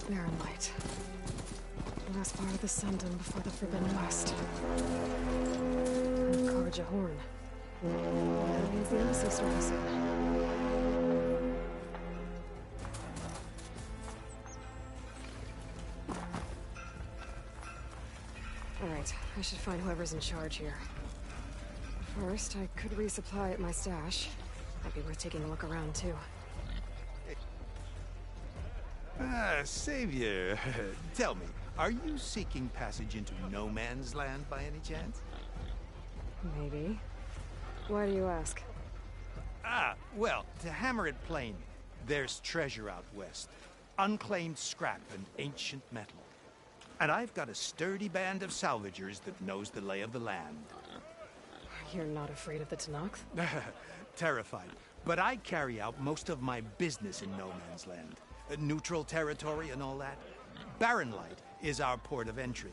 Barren Light. The last part of the Sundom before the Forbidden West. And Karja Horn. That means the embassy store is Alright, I should find whoever's in charge here. First, I could resupply at my stash. Might be worth taking a look around, too. Savior, tell me, are you seeking passage into no man's land by any chance? Maybe. Why do you ask? Well, to hammer it plain, there's treasure out west. Unclaimed scrap and ancient metal. And I've got a sturdy band of salvagers that knows the lay of the land. You're not afraid of the Tenakth? Terrified. But I carry out most of my business in no man's land. Neutral territory and all that. Barren Light is our port of entry.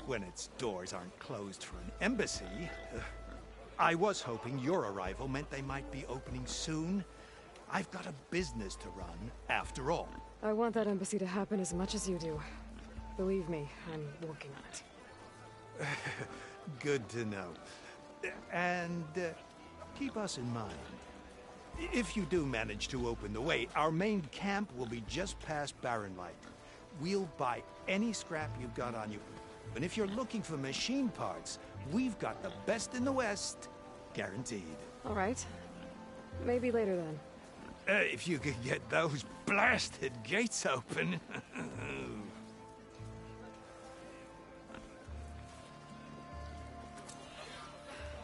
When its doors aren't closed for an embassy. I was hoping your arrival meant they might be opening soon. I've got a business to run, after all. I want that embassy to happen as much as you do. Believe me, I'm working on it. Good to know. And keep us in mind. If you do manage to open the way, our main camp will be just past Barren Light. We'll buy any scrap you've got on you. And if you're looking for machine parts, we've got the best in the West. Guaranteed. All right. Maybe later then. If you could get those blasted gates open.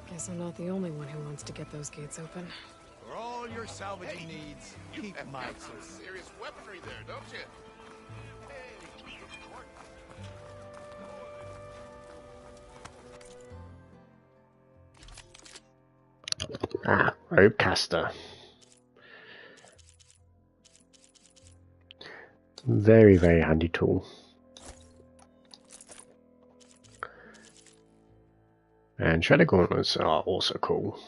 Guess I'm not the only one who wants to get those gates open. For all your salvaging needs, keep my serious weaponry there, don't you? Ah, Ropecaster. Very, very handy tool. And Shredder Gauntlets are also cool.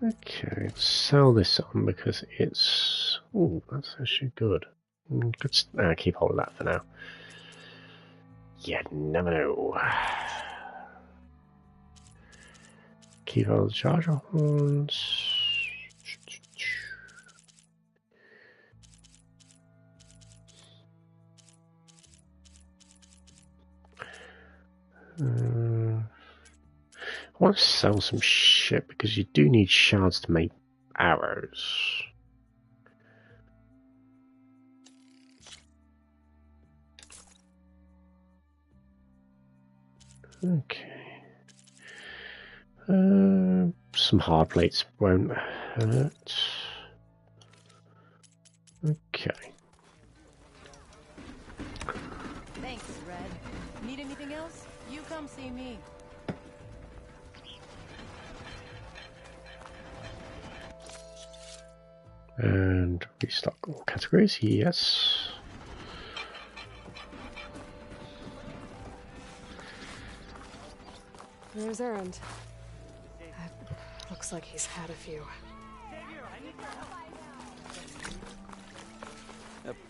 Okay, sell this on because it's... Oh, that's actually good. Good. Keep hold of that for now. You never know. Keep hold of the charger horns. I want to sell some shit because you do need shards to make arrows. Okay. Some hard plates won't hurt. Okay. Thanks, Red. Need anything else? You come see me. And restock all categories, yes. There's Erend. Looks like he's had a few.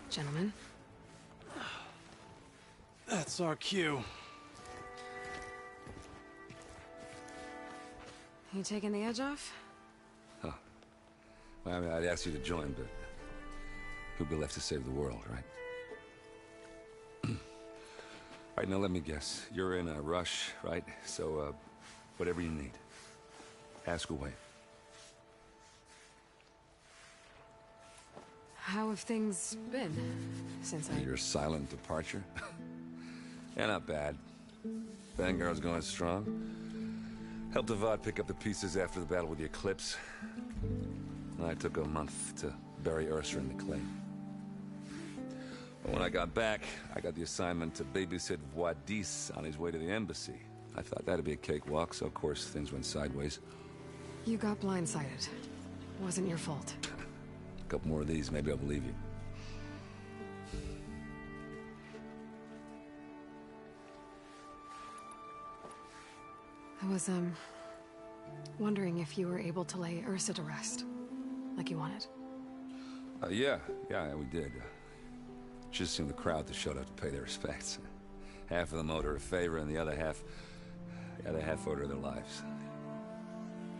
Gentlemen. That's our cue. You taking the edge off? Huh. Well, I mean, I'd ask you to join, but who'd be left to save the world, right? All right, now let me guess. You're in a rush, right? So, whatever you need, ask away. How have things been since Your silent departure? Yeah, not bad. Vanguard's going strong. Helped Avad pick up the pieces after the battle with the Eclipse. I took a month to bury Ursa in the clay. But when I got back, I got the assignment to babysit Wadis on his way to the embassy. I thought that'd be a cakewalk, so of course things went sideways. You got blindsided. Wasn't your fault. A couple more of these, maybe I'll believe you. I was, wondering if you were able to lay Ursa to rest, like you wanted. Yeah, we did. Just seemed the crowd that showed up to pay their respects. Half of them owed her a favor, and the other half owed her their lives.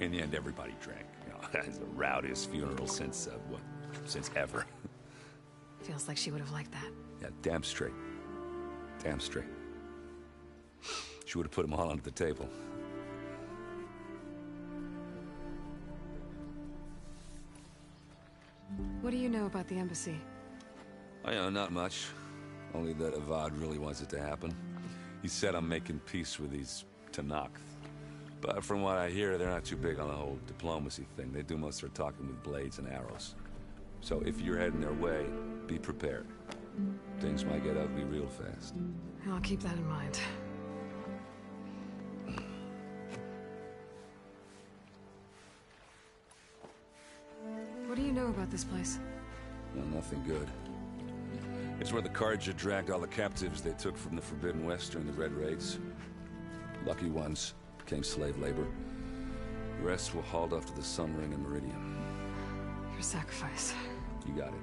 In the end, everybody drank. You know, it's the rowdiest funeral since ever. Feels like she would have liked that. Yeah, damn straight. Damn straight. She would have put them all onto the table. What do you know about the embassy? I know not much. Only that Avad really wants it to happen. He's set on making peace with these Tenakth. But from what I hear, they're not too big on the whole diplomacy thing. They do most of their talking with blades and arrows. So if you're heading their way, be prepared. Things might get ugly real fast. I'll keep that in mind. What do you know about this place? Well, nothing good. It's where the Carja dragged all the captives they took from the Forbidden West during the Red Raids. Lucky ones became slave labor. The rest were hauled off to the Sun Ring and Meridian. Your sacrifice. You got it.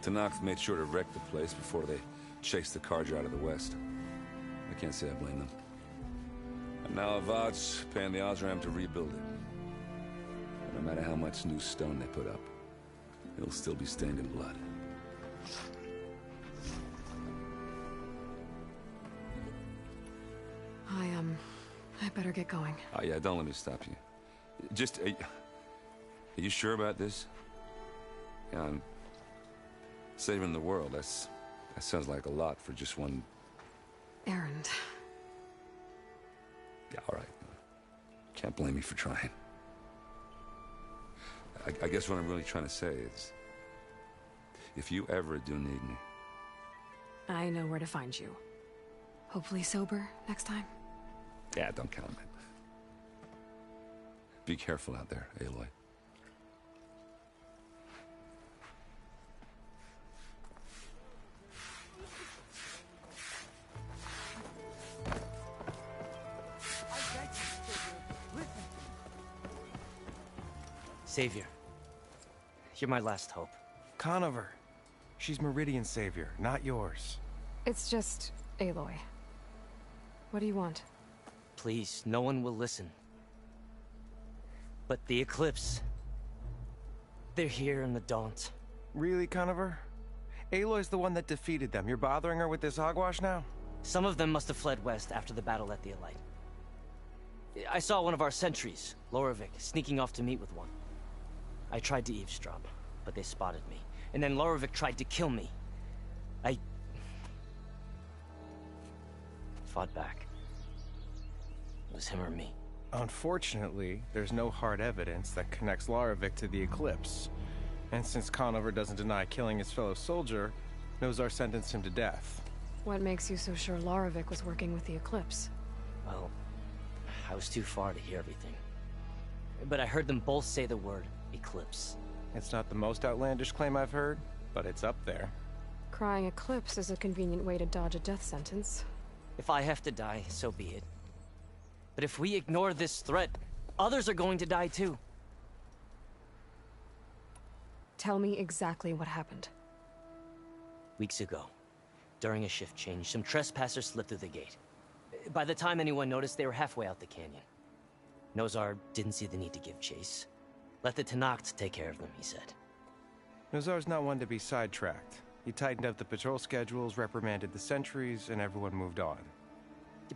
Tenakth made sure to wreck the place before they chased the Carja out of the West. I can't say I blame them. And now Avad's paying the Osram to rebuild it. And no matter how much new stone they put up, it'll still be stained in blood. I better get going. Oh yeah, don't let me stop you. Just, are you sure about this? Yeah, I'm saving the world. That sounds like a lot for just one... Errand. Yeah, all right. Can't blame me for trying. I guess what I'm really trying to say is, if you ever do need me... I know where to find you. Hopefully sober next time. Yeah, don't count on it. Be careful out there, Aloy. Savior, you're my last hope. Conover. She's Meridian's savior, not yours. It's just Aloy. What do you want? Please, no one will listen. But the Eclipse... they're here in the Daunt. Really, Conover? Aloy's the one that defeated them. You're bothering her with this hogwash now? Some of them must have fled west after the battle at the Elite. I saw one of our sentries, Loravik, sneaking off to meet with one. I tried to eavesdrop, but they spotted me. And then Loravik tried to kill me. I... fought back. It was him or me. Unfortunately, there's no hard evidence that connects Loravik to the Eclipse. And since Conover doesn't deny killing his fellow soldier, Nozar sentenced him to death. What makes you so sure Loravik was working with the Eclipse? Well, I was too far to hear everything. But I heard them both say the word Eclipse. It's not the most outlandish claim I've heard, but it's up there. Crying Eclipse is a convenient way to dodge a death sentence. If I have to die, so be it. But if we ignore this threat, others are going to die too. Tell me exactly what happened. Weeks ago, during a shift change, some trespassers slipped through the gate. By the time anyone noticed, they were halfway out the canyon. Nozar didn't see the need to give chase. Let the Tenakth take care of them, he said. Nozar's not one to be sidetracked. He tightened up the patrol schedules, reprimanded the sentries, and everyone moved on.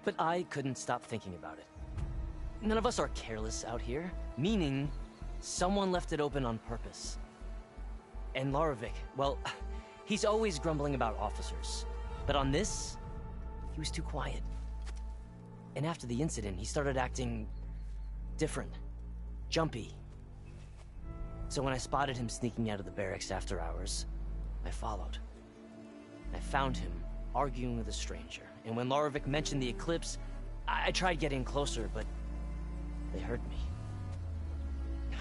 But I couldn't stop thinking about it. None of us are careless out here, meaning someone left it open on purpose. And Loravik, well, he's always grumbling about officers. But on this, he was too quiet. And after the incident, he started acting different, jumpy. So when I spotted him sneaking out of the barracks after hours, I followed. I found him arguing with a stranger. And when Loravik mentioned the Eclipse, I tried getting closer, but they heard me.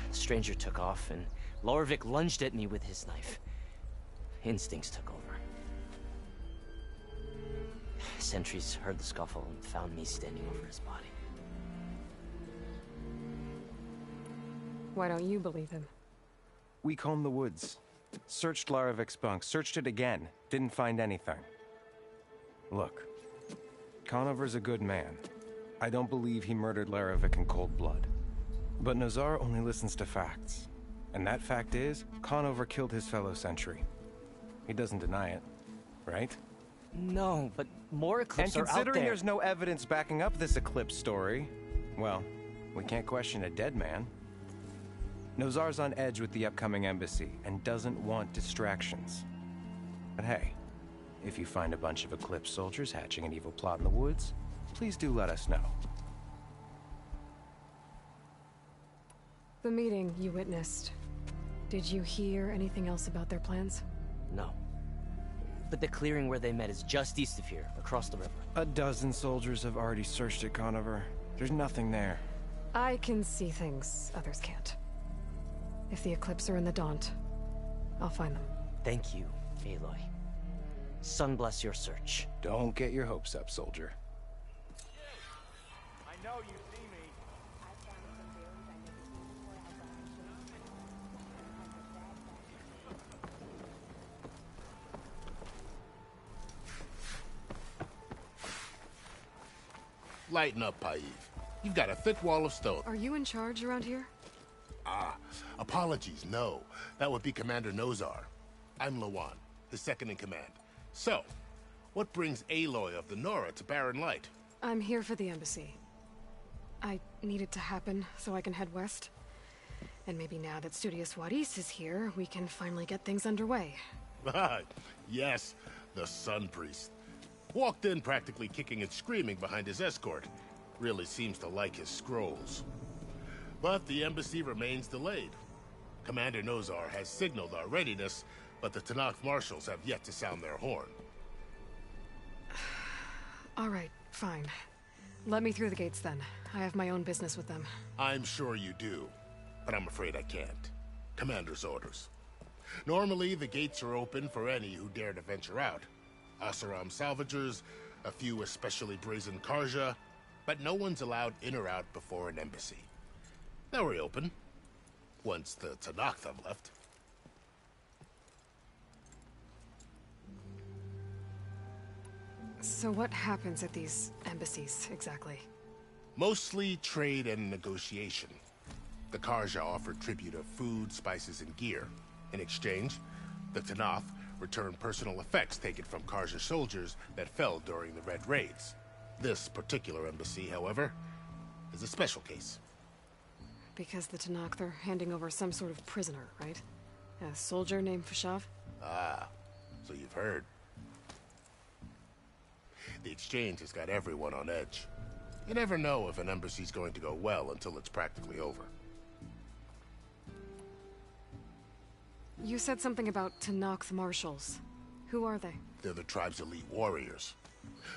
The stranger took off, and Loravik lunged at me with his knife. Instincts took over. Sentries heard the scuffle and found me standing over his body. Why don't you believe him? We combed the woods. Searched Loravik's bunk. Searched it again. Didn't find anything. Look. Conover's a good man. I don't believe he murdered Loravik in cold blood. But Nozar only listens to facts. And that fact is, Conover killed his fellow sentry. He doesn't deny it, right? No, but more Eclipse are out there. And considering there's no evidence backing up this Eclipse story, well, we can't question a dead man. Nozar's on edge with the upcoming embassy and doesn't want distractions. But hey, if you find a bunch of Eclipse soldiers hatching an evil plot in the woods, please do let us know. The meeting you witnessed. Did you hear anything else about their plans? No. But the clearing where they met is just east of here, across the river. A dozen soldiers have already searched it, Conover. There's nothing there. I can see things others can't. If the Eclipse are in the Daunt, I'll find them. Thank you, Aloy. Sun bless your search. Don't get your hopes up, soldier. I know you see me. Lighten up, Paiv. You've got a thick wall of stone. Are you in charge around here? Ah, apologies, no. That would be Commander Nozar. I'm Lawan, his second in command. So, what brings Aloy of the Nora to Barren Light? I'm here for the embassy. I need it to happen so I can head west. And maybe now that Studious Wadis is here, we can finally get things underway. Yes, the Sun Priest. Walked in practically kicking and screaming behind his escort. Really seems to like his scrolls. But the embassy remains delayed. Commander Nozar has signaled our readiness, but the Tenakth marshals have yet to sound their horn. All right, fine. Let me through the gates then. I have my own business with them. I'm sure you do, but I'm afraid I can't. Commander's orders. Normally, the gates are open for any who dare to venture out. Oseram salvagers, a few especially brazen Karja, but no one's allowed in or out before an embassy. They'll reopen, once the Tenakth have left. So what happens at these embassies, exactly? Mostly trade and negotiation. The Karja offer tribute of food, spices, and gear. In exchange, the Tenakth return personal effects taken from Karja soldiers that fell during the Red Raids. This particular embassy, however, is a special case. Because the Tenakth are handing over some sort of prisoner, right? A soldier named Fashav? Ah, so you've heard. The exchange has got everyone on edge. You never know if an embassy's going to go well until it's practically over. You said something about Tenakth marshals. Who are they? They're the tribe's elite warriors.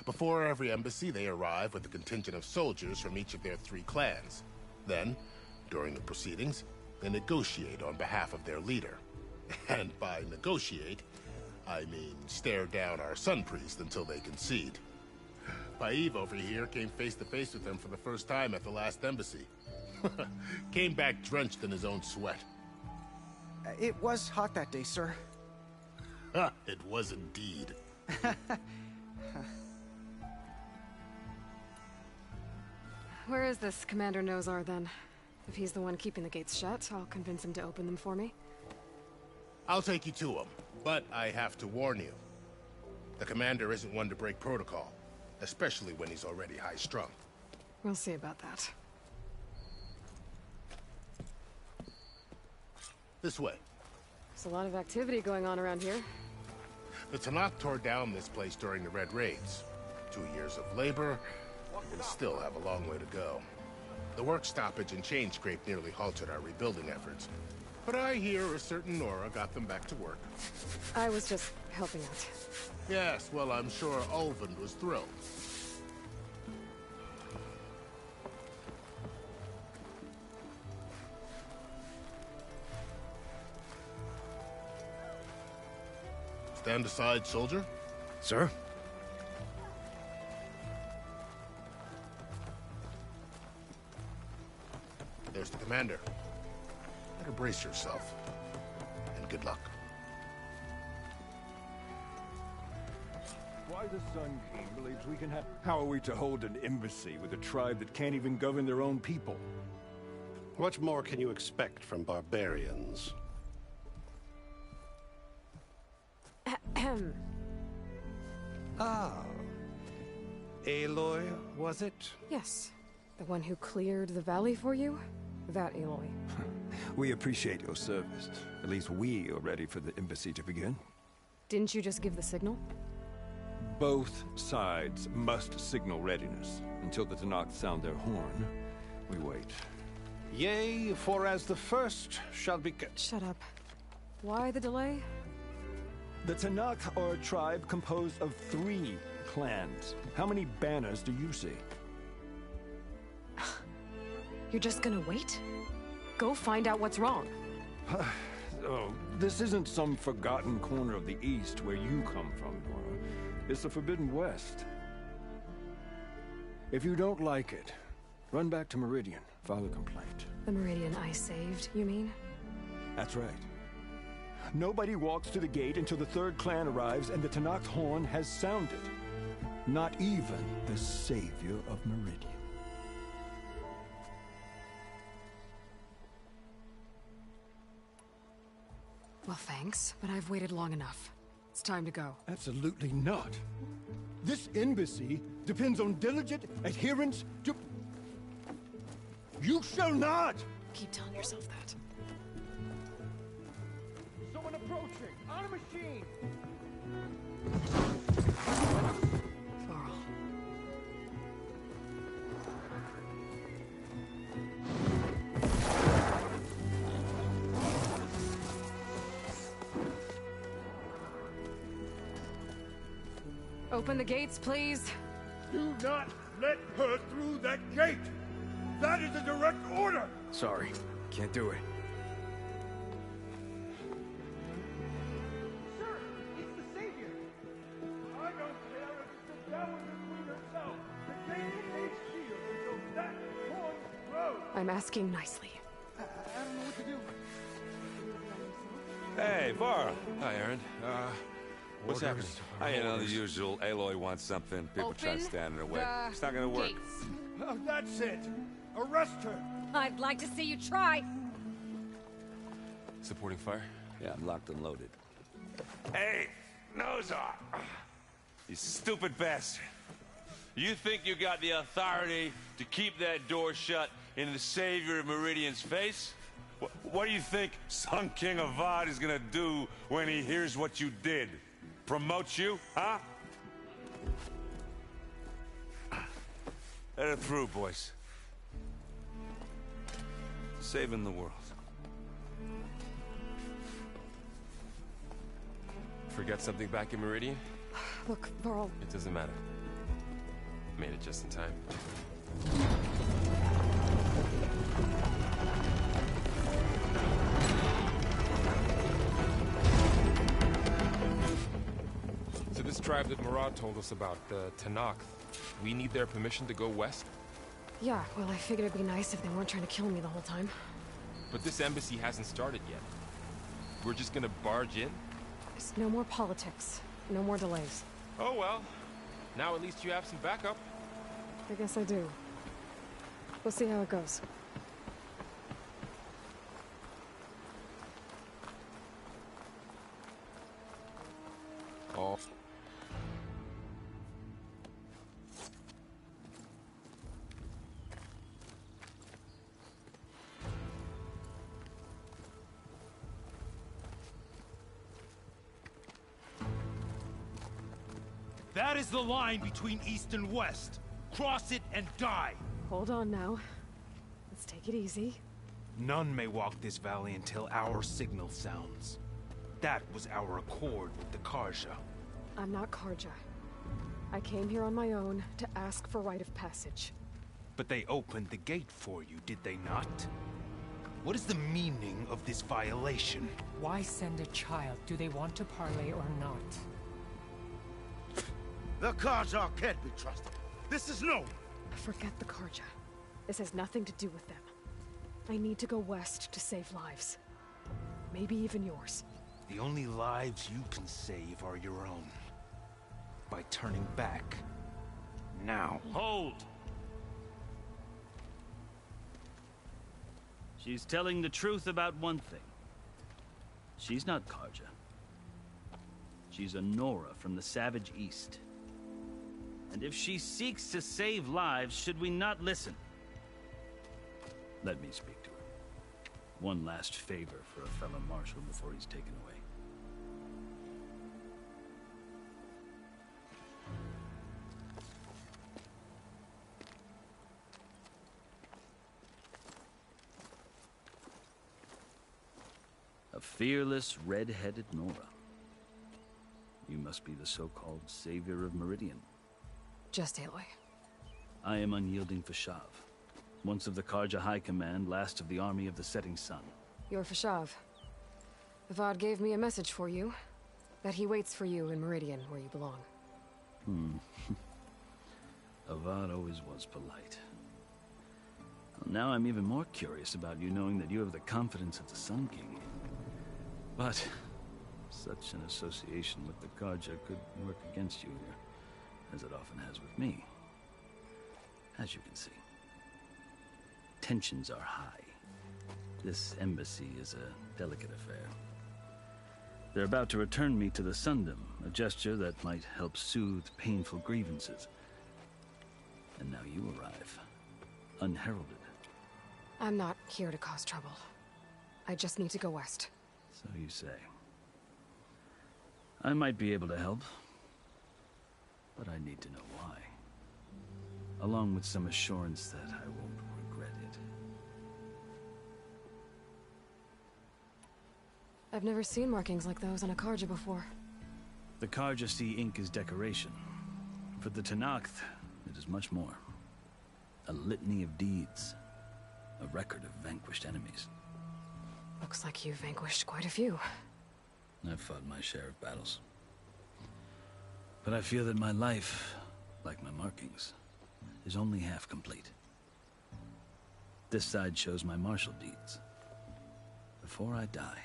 Before every embassy, they arrive with a contingent of soldiers from each of their 3 clans. Then, during the proceedings, they negotiate on behalf of their leader. And by negotiate, I mean stare down our Sun Priest until they concede. Paiv over here came face to face with them for the first time at the last embassy. Came back drenched in his own sweat. It was hot that day, sir. It was indeed. Where is this Commander Nozar, then? If he's the one keeping the gates shut, I'll convince him to open them for me. I'll take you to him, but I have to warn you. The commander isn't one to break protocol, especially when he's already high-strung. We'll see about that. This way. There's a lot of activity going on around here. The Tenakth tore down this place during the Red Raids. 2 years of labor, and still have a long way to go. The work stoppage and chain scrape nearly halted our rebuilding efforts. But I hear a certain Nora got them back to work. I was just helping out. Yes, well, I'm sure Ulvund was thrilled. Stand aside, soldier. Sir? There's the commander. Better brace yourself. And good luck. Why the Sun King believes we can have... How are we to hold an embassy with a tribe that can't even govern their own people? What more can you expect from barbarians? Ah. Aloy, was it? Yes. The one who cleared the valley for you? That Aloy. We appreciate your service. At least we are ready for the embassy to begin. Didn't you just give the signal? Both sides must signal readiness. Until the Tenakth sound their horn, we wait. Yea, for as the first shall be... Shut up. Why the delay? The Tenakth are a tribe composed of 3 clans. How many banners do you see? You're just gonna wait? Go find out what's wrong. Oh, this isn't some forgotten corner of the East where you come from, Nora. It's the Forbidden West. If you don't like it, run back to Meridian, file a complaint. The Meridian I saved, you mean? That's right. Nobody walks to the gate until the 3rd clan arrives and the Tenakth horn has sounded. Not even the savior of Meridian. Well, thanks, but I've waited long enough. It's time to go. Absolutely not. This embassy depends on diligent adherence to... You shall not! Keep telling yourself that. Someone approaching! On a machine! Varl. Open the gates, please. Do not let her through that gate! That is a direct order! Sorry, can't do it. Sir, it's the Savior! I don't care if it's the Dowager Queen herself! The gate is sealed until that horn blows! I'm asking nicely. I don't know what to do. Hey, Varl. Hi, Aaron. What's happening? You know, the usual. Aloy wants something. People try to stand in her way. It's not gonna work. Oh, that's it! Arrest her! I'd like to see you try. Supporting fire? Yeah, I'm locked and loaded. Hey, Nozar! You stupid bastard. You think you got the authority to keep that door shut in the savior of Meridian's face? What do you think Sun King Avad is gonna do when he hears what you did? Promote you, huh? Let it through, boys. Saving the world. Forget something back in Meridian? Look, Varl. It doesn't matter. Made it just in time. So this tribe that Murad told us about, the Tenakth, we need their permission to go west? Yeah, well, I figured it'd be nice if they weren't trying to kill me the whole time. But this embassy hasn't started yet. We're just gonna barge in? There's no more politics. No more delays. Oh well. Now at least you have some backup. I guess I do. We'll see how it goes. Oh. That is the line between East and West. Cross it and die. Hold on now. Let's take it easy. None may walk this valley until our signal sounds. That was our accord with the Karja. I'm not Karja. I came here on my own to ask for rite of passage. But they opened the gate for you, did they not? What is the meaning of this violation? Why send a child? Do they want to parley or not? The Karja can't be trusted. This is no... Forget the Karja. This has nothing to do with them. I need to go west to save lives. Maybe even yours. The only lives you can save are your own. By turning back. Now. Hold! She's telling the truth about one thing. She's not Karja. She's a Nora from the Savage East. And if she seeks to save lives, should we not listen? Let me speak to her. One last favor for a fellow marshal before he's taken away. A fearless, red-headed Nora. You must be the so-called savior of Meridian. Just Aloy. I am Unyielding Fashav, once of the Karja High Command, last of the army of the Setting Sun. You're Fashav. Avad gave me a message for you. That he waits for you in Meridian, where you belong. Avad always was polite. Well, now I'm even more curious about you knowing that you have the confidence of the Sun King. But such an association with the Karja could work against you here, as it often has with me. As you can see, tensions are high. This embassy is a delicate affair. They're about to return me to the Sundom, a gesture that might help soothe painful grievances. And now you arrive, unheralded. I'm not here to cause trouble. I just need to go west. So you say. I might be able to help, but I need to know why. Along with some assurance that I won't regret it. I've never seen markings like those on a Karja before. The Karja see ink as decoration. For the Tenakth, it is much more. A litany of deeds. A record of vanquished enemies. Looks like you've vanquished quite a few. I've fought my share of battles. But I feel that my life, like my markings, is only half complete. This side shows my martial deeds. Before I die,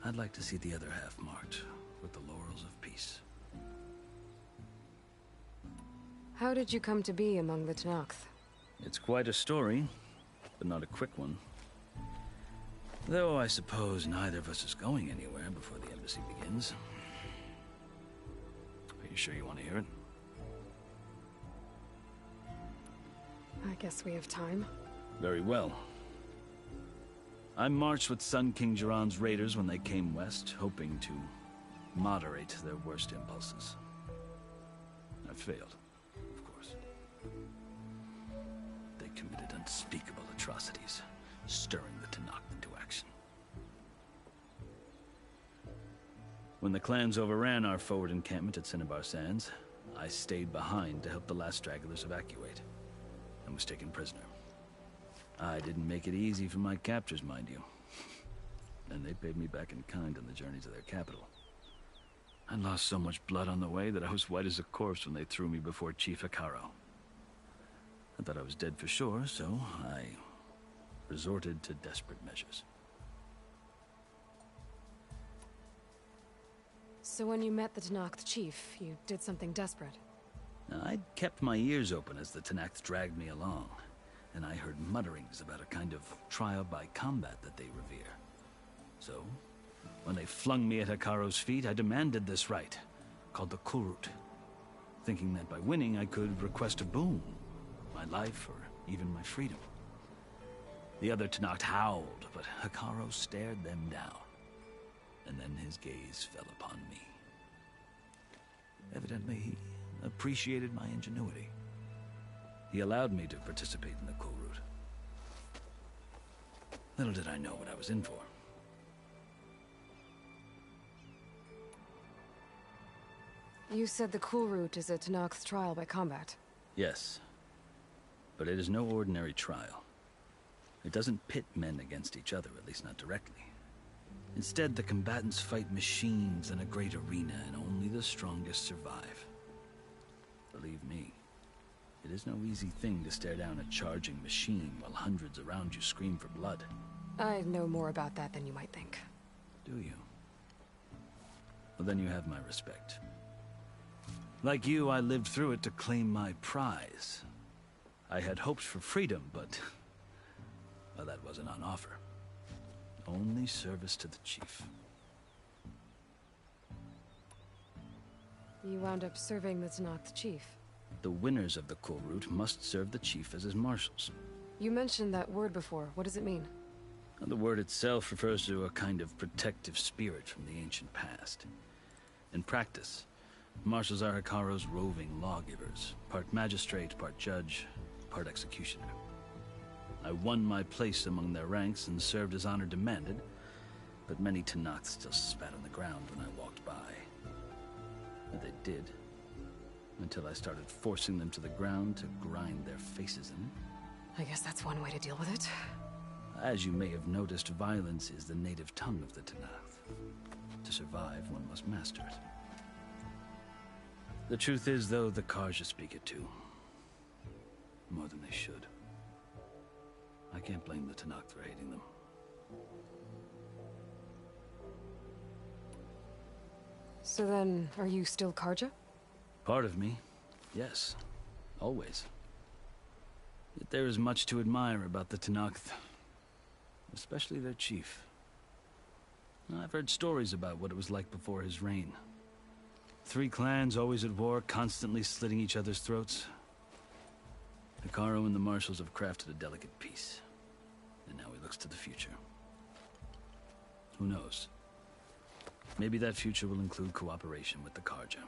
I'd like to see the other half marked with the laurels of peace. How did you come to be among the Tenakth? It's quite a story, but not a quick one. Though I suppose neither of us is going anywhere before the embassy begins. Are you sure you want to hear it? I guess we have time. Very well. I marched with Sun King Jiran's raiders when they came west, hoping to moderate their worst impulses. I failed, of course. They committed unspeakable atrocities, stirring the Tenakth into action. When the clans overran our forward encampment at Cinnabar Sands, I stayed behind to help the last stragglers evacuate, and was taken prisoner. I didn't make it easy for my captors, mind you. And they paid me back in kind on the journey to their capital. I lost so much blood on the way that I was white as a corpse when they threw me before Chief Hekarro. I thought I was dead for sure, so I resorted to desperate measures. So when you met the Tenakth chief, you did something desperate? Now, I'd kept my ears open as the Tenakth dragged me along, and I heard mutterings about a kind of trial by combat that they revere. So, when they flung me at Hekarro's feet, I demanded this right, called the Kulrut, thinking that by winning I could request a boon, my life or even my freedom. The other Tenakth howled, but Hekarro stared them down, and then his gaze fell upon me. Evidently, he appreciated my ingenuity. He allowed me to participate in the Kulrut. Little did I know what I was in for. You said the Kulrut is a Tenakth trial by combat. Yes, but it is no ordinary trial. It doesn't pit men against each other, at least not directly. Instead, the combatants fight machines in a great arena, and only the strongest survive. Believe me, it is no easy thing to stare down a charging machine while hundreds around you scream for blood. I know more about that than you might think. Do you? Well, then you have my respect. Like you, I lived through it to claim my prize. I had hoped for freedom, but well, that wasn't on offer. Only service to the chief. You wound up serving the Tenakth chief. The winners of the Kulrut must serve the chief as his marshals. You mentioned that word before. What does it mean? The word itself refers to a kind of protective spirit from the ancient past. In practice, marshals are Hekarro's roving lawgivers, part magistrate, part judge, part executioner. I won my place among their ranks and served as honor demanded, but many Tenakth still spat on the ground when I walked by. And they did, until I started forcing them to the ground to grind their faces in. I guess that's one way to deal with it. As you may have noticed, violence is the native tongue of the Tenakth. To survive, one must master it. The truth is, though, the Carja speak it too. More than they should. I can't blame the Tenakth for hating them. So then, are you still Carja? Part of me, yes. Always. Yet there is much to admire about the Tenakth. Especially their chief. I've heard stories about what it was like before his reign. 3 clans always at war, constantly slitting each other's throats. Hekarro and the Marshals have crafted a delicate peace. And now he looks to the future. Who knows? Maybe that future will include cooperation with the Carja.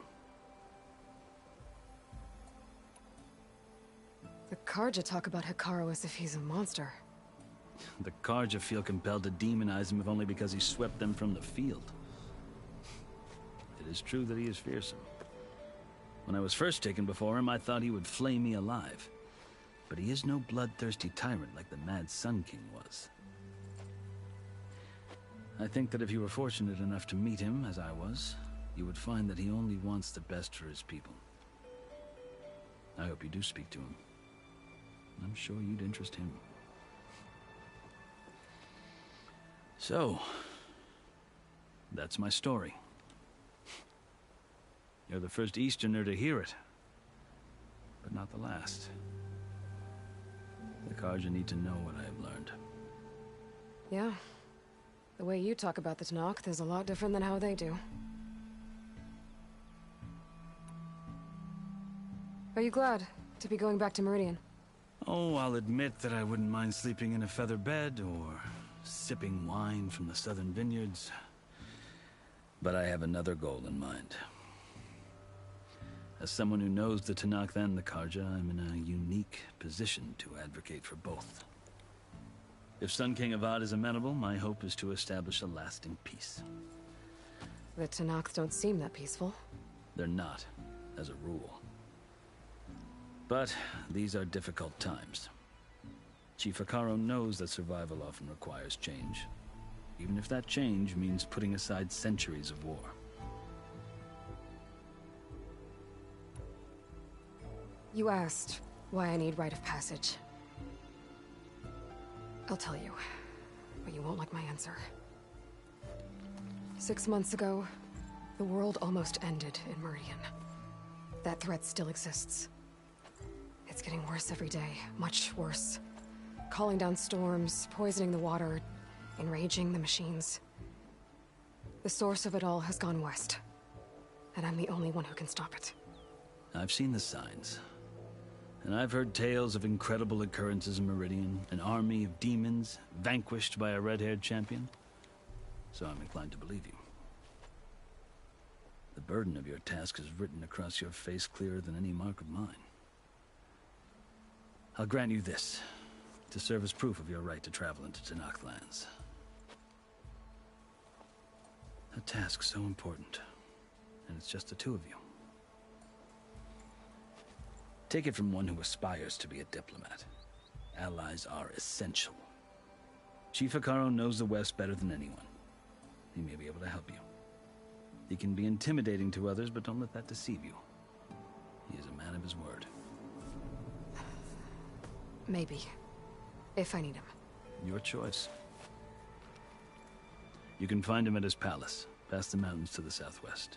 The Carja talk about Hekarro as if he's a monster. The Carja feel compelled to demonize him if only because he swept them from the field. It is true that he is fearsome. When I was first taken before him, I thought he would flay me alive. But he is no bloodthirsty tyrant like the Mad Sun King was. I think that if you were fortunate enough to meet him, as I was, you would find that he only wants the best for his people. I hope you do speak to him. I'm sure you'd interest him. So, that's my story. You're the first Easterner to hear it, but not the last. The Carja need to know what I have learned. Yeah. The way you talk about the Tenakth is a lot different than how they do. Are you glad to be going back to Meridian? Oh, I'll admit that I wouldn't mind sleeping in a feather bed or sipping wine from the southern vineyards. But I have another goal in mind. As someone who knows the Tenakth and the Carja, I'm in a unique position to advocate for both. If Sun King Avad is amenable, my hope is to establish a lasting peace. The Tenakth don't seem that peaceful. They're not, as a rule. But these are difficult times. Chief Hekarro knows that survival often requires change, even if that change means putting aside centuries of war. You asked why I need rite of passage. I'll tell you, but you won't like my answer. 6 months ago, the world almost ended in Meridian. That threat still exists. It's getting worse every day, much worse. Calling down storms, poisoning the water, enraging the machines. The source of it all has gone west, and I'm the only one who can stop it. I've seen the signs. And I've heard tales of incredible occurrences in Meridian, an army of demons vanquished by a red-haired champion. So I'm inclined to believe you. The burden of your task is written across your face clearer than any mark of mine. I'll grant you this, to serve as proof of your right to travel into Tenakth lands. A task so important, and it's just the 2 of you. Take it from one who aspires to be a diplomat. Allies are essential. Chief Hekarro knows the West better than anyone. He may be able to help you. He can be intimidating to others, but don't let that deceive you. He is a man of his word. Maybe. If I need him. Your choice. You can find him at his palace, past the mountains to the southwest.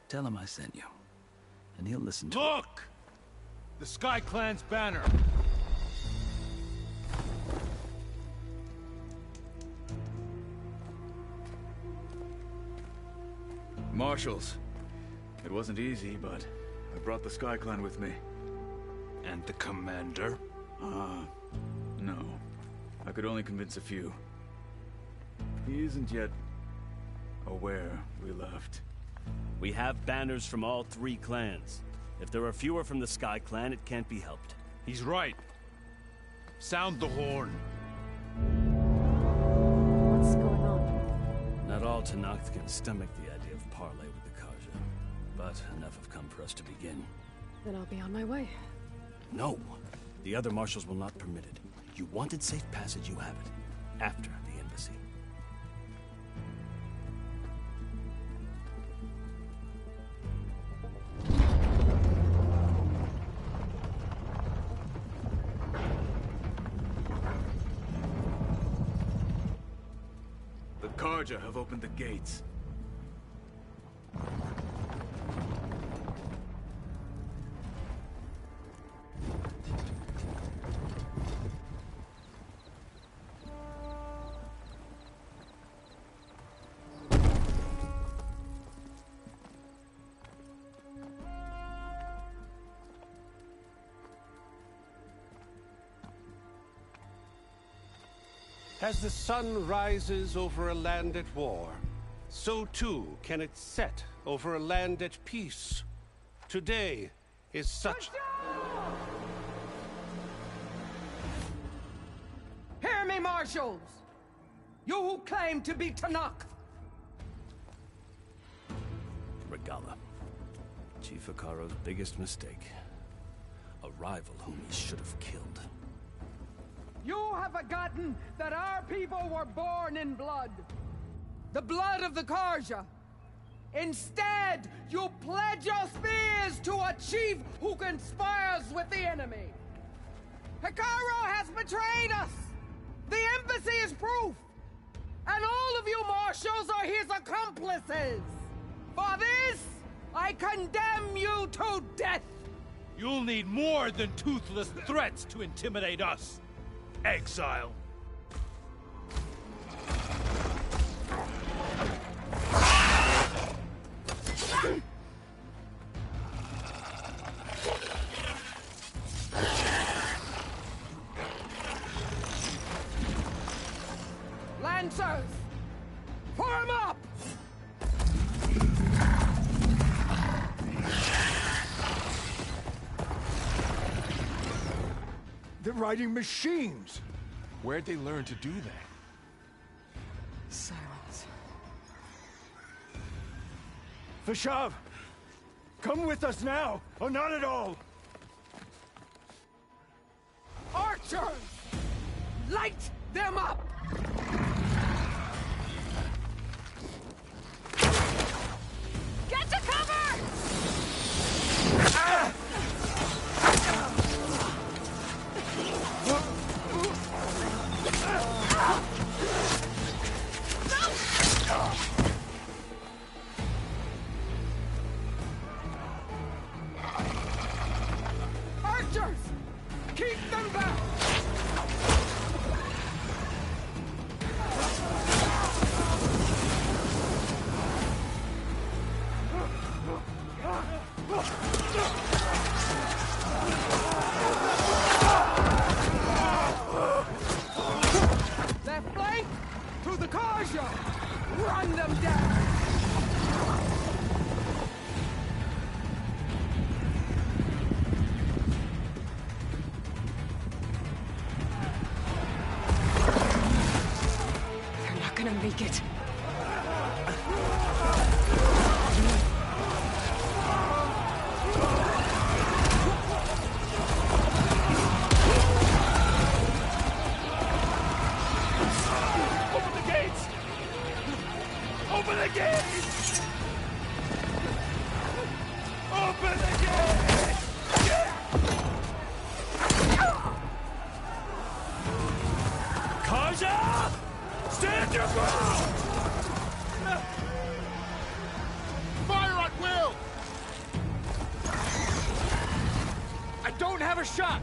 Tell him I sent you. And he'll listen to Look! The Sky Clan's banner! Marshals. It wasn't easy, but I brought the Sky Clan with me. And the commander? No. I could only convince a few. He isn't yet aware we left. We have banners from all 3 clans. If there are fewer from the Sky Clan, it can't be helped. He's right. Sound the horn. What's going on? all Tenakth can stomach the idea of parley with the Carja. But enough have come for us to begin. Then I'll be on my way. No! The other marshals will not permit it. You wanted safe passage, you have it. After the embassy. The Carja have opened the gates. As the sun rises over a land at war, so too can it set over a land at peace. Today is such... Hear me, marshals! You who claim to be Tenakth! Regalla. Chief Hekarro's biggest mistake. A rival whom he should have killed. You have forgotten that our people were born in blood. The blood of the Carja. Instead, you pledge your spears to a chief who conspires with the enemy. Hekarro has betrayed us. The embassy is proof. And all of you marshals are his accomplices. For this, I condemn you to death. You'll need more than toothless threats to intimidate us. Exile. Lancers, form up! They're riding machines! Where'd they learn to do that? Silence. Vashav! Come with us now, or not at all! Archers! Light them up! Get to cover! Ah! Archers! Keep them back! Left flank! To the Carja! Run them down! They're not gonna make it. Open the gates! Open the gates! Open the gates! Carja! Stand your ground! Fire at will! I don't have a shot!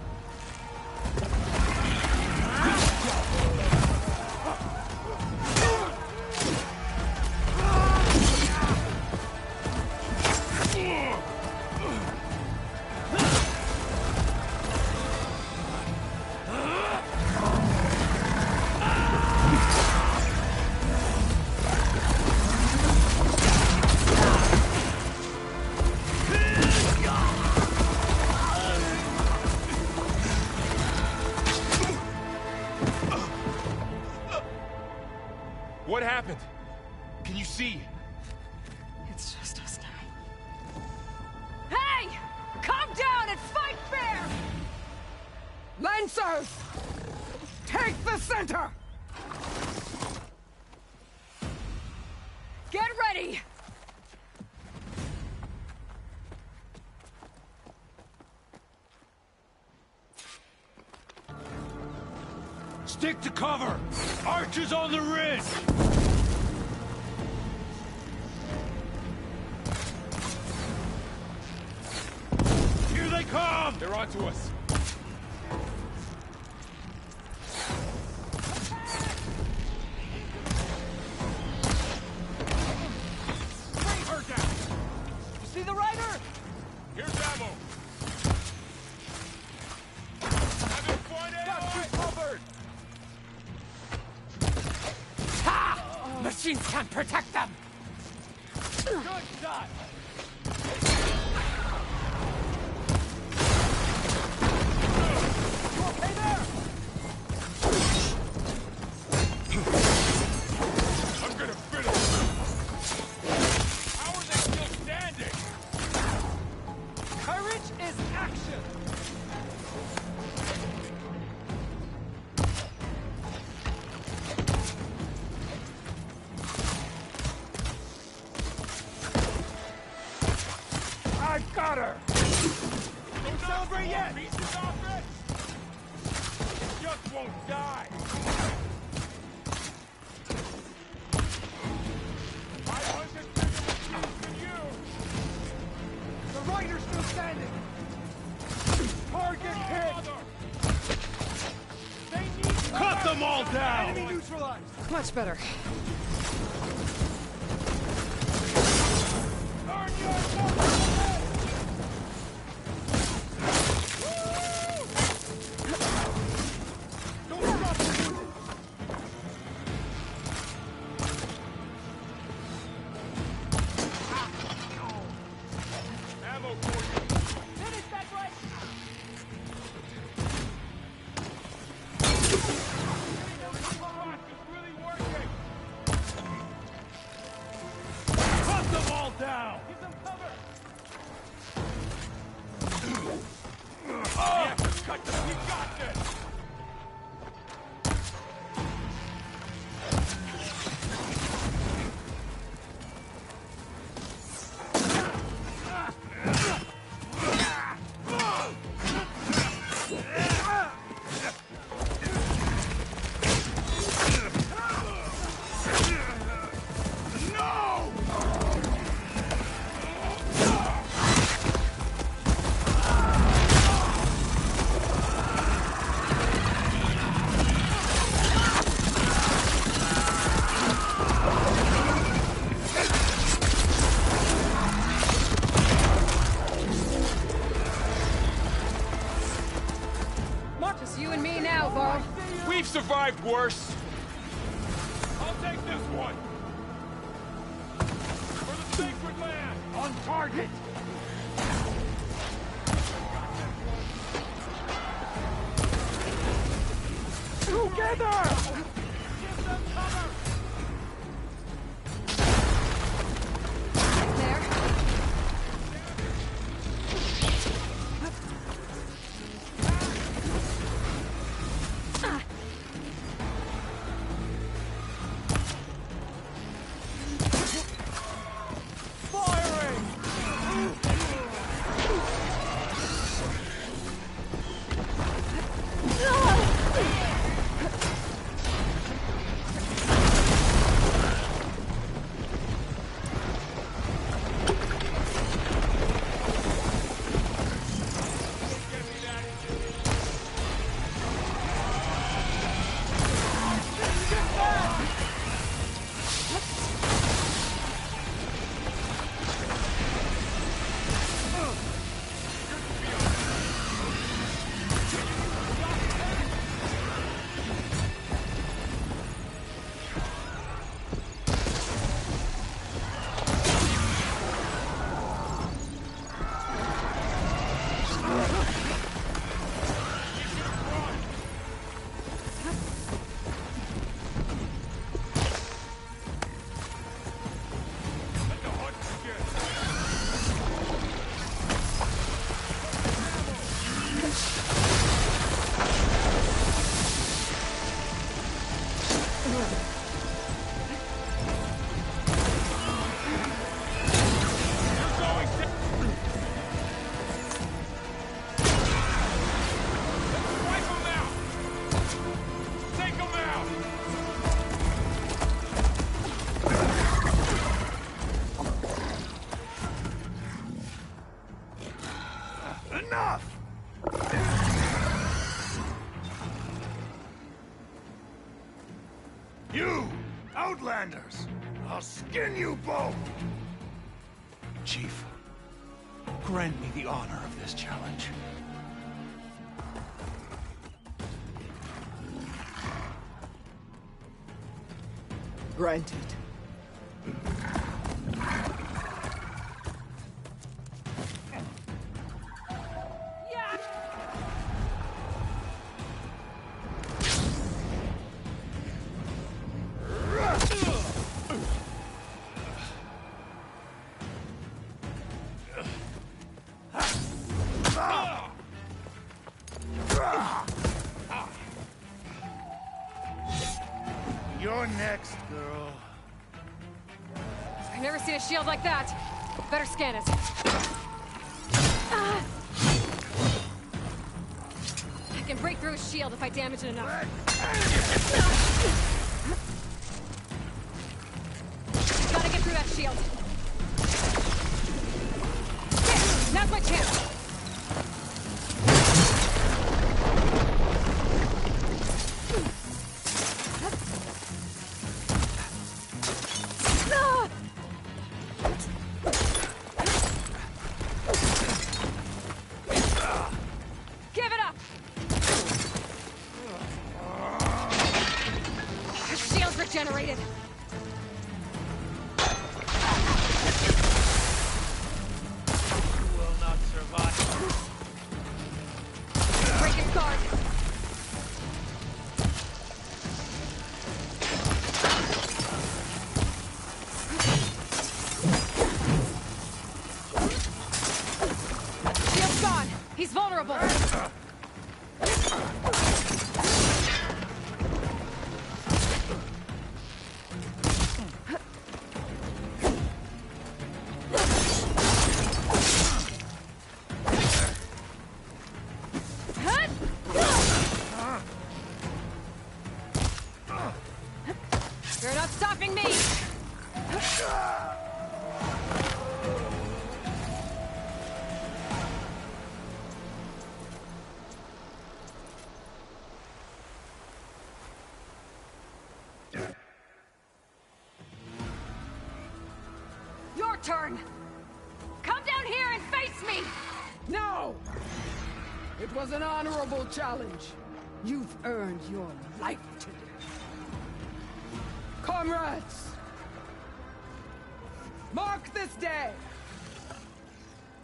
What happened? Can you see? It's just us now. Hey! Calm down and fight fair! Lancers! Take the center! Get ready! Stick to cover! Archers on the ridge! Here they come! They're onto us. Bring her down! You see the rider? Here's ammo. Having fun, Got you covered! Ha! Machines can't protect them! Good shot! You okay there? I'm gonna finish. How are they still standing? Courage is action! I've got her! Don't celebrate yet! Pieces off it? It just won't die! I wasn't bigger machines than you! The rider's still standing! Target hit! They need Cut them all down! Enemy neutralized! Much better. Earn your Don't stop! Ammo for you! Finish that right! It's really working! Cut them all down! Give them cover! Yeah, cut them! We got this! Just you and me now, Varl. We've survived worse! I'll take this one! For the sacred land! On target! Together! Give them cover! You, Outlanders! I'll skin you both! Chief, grant me the honor of this challenge. Granted. You're next, girl. I've never seen a shield like that. Better scan it. I can break through a shield if I damage it enough. Gotta get through that shield. There, now's my chance. Generated. You will not survive. Break his guard. Shield's gone. He's vulnerable. You're not stopping me! Your turn! Come down here and face me! No! It was an honorable challenge. You've earned your life today. Comrades! Mark this day!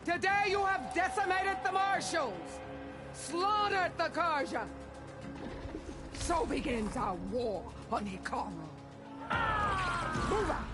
Today you have decimated the Marshals! Slaughtered the Carja! So begins our war on Hikaru. Move out!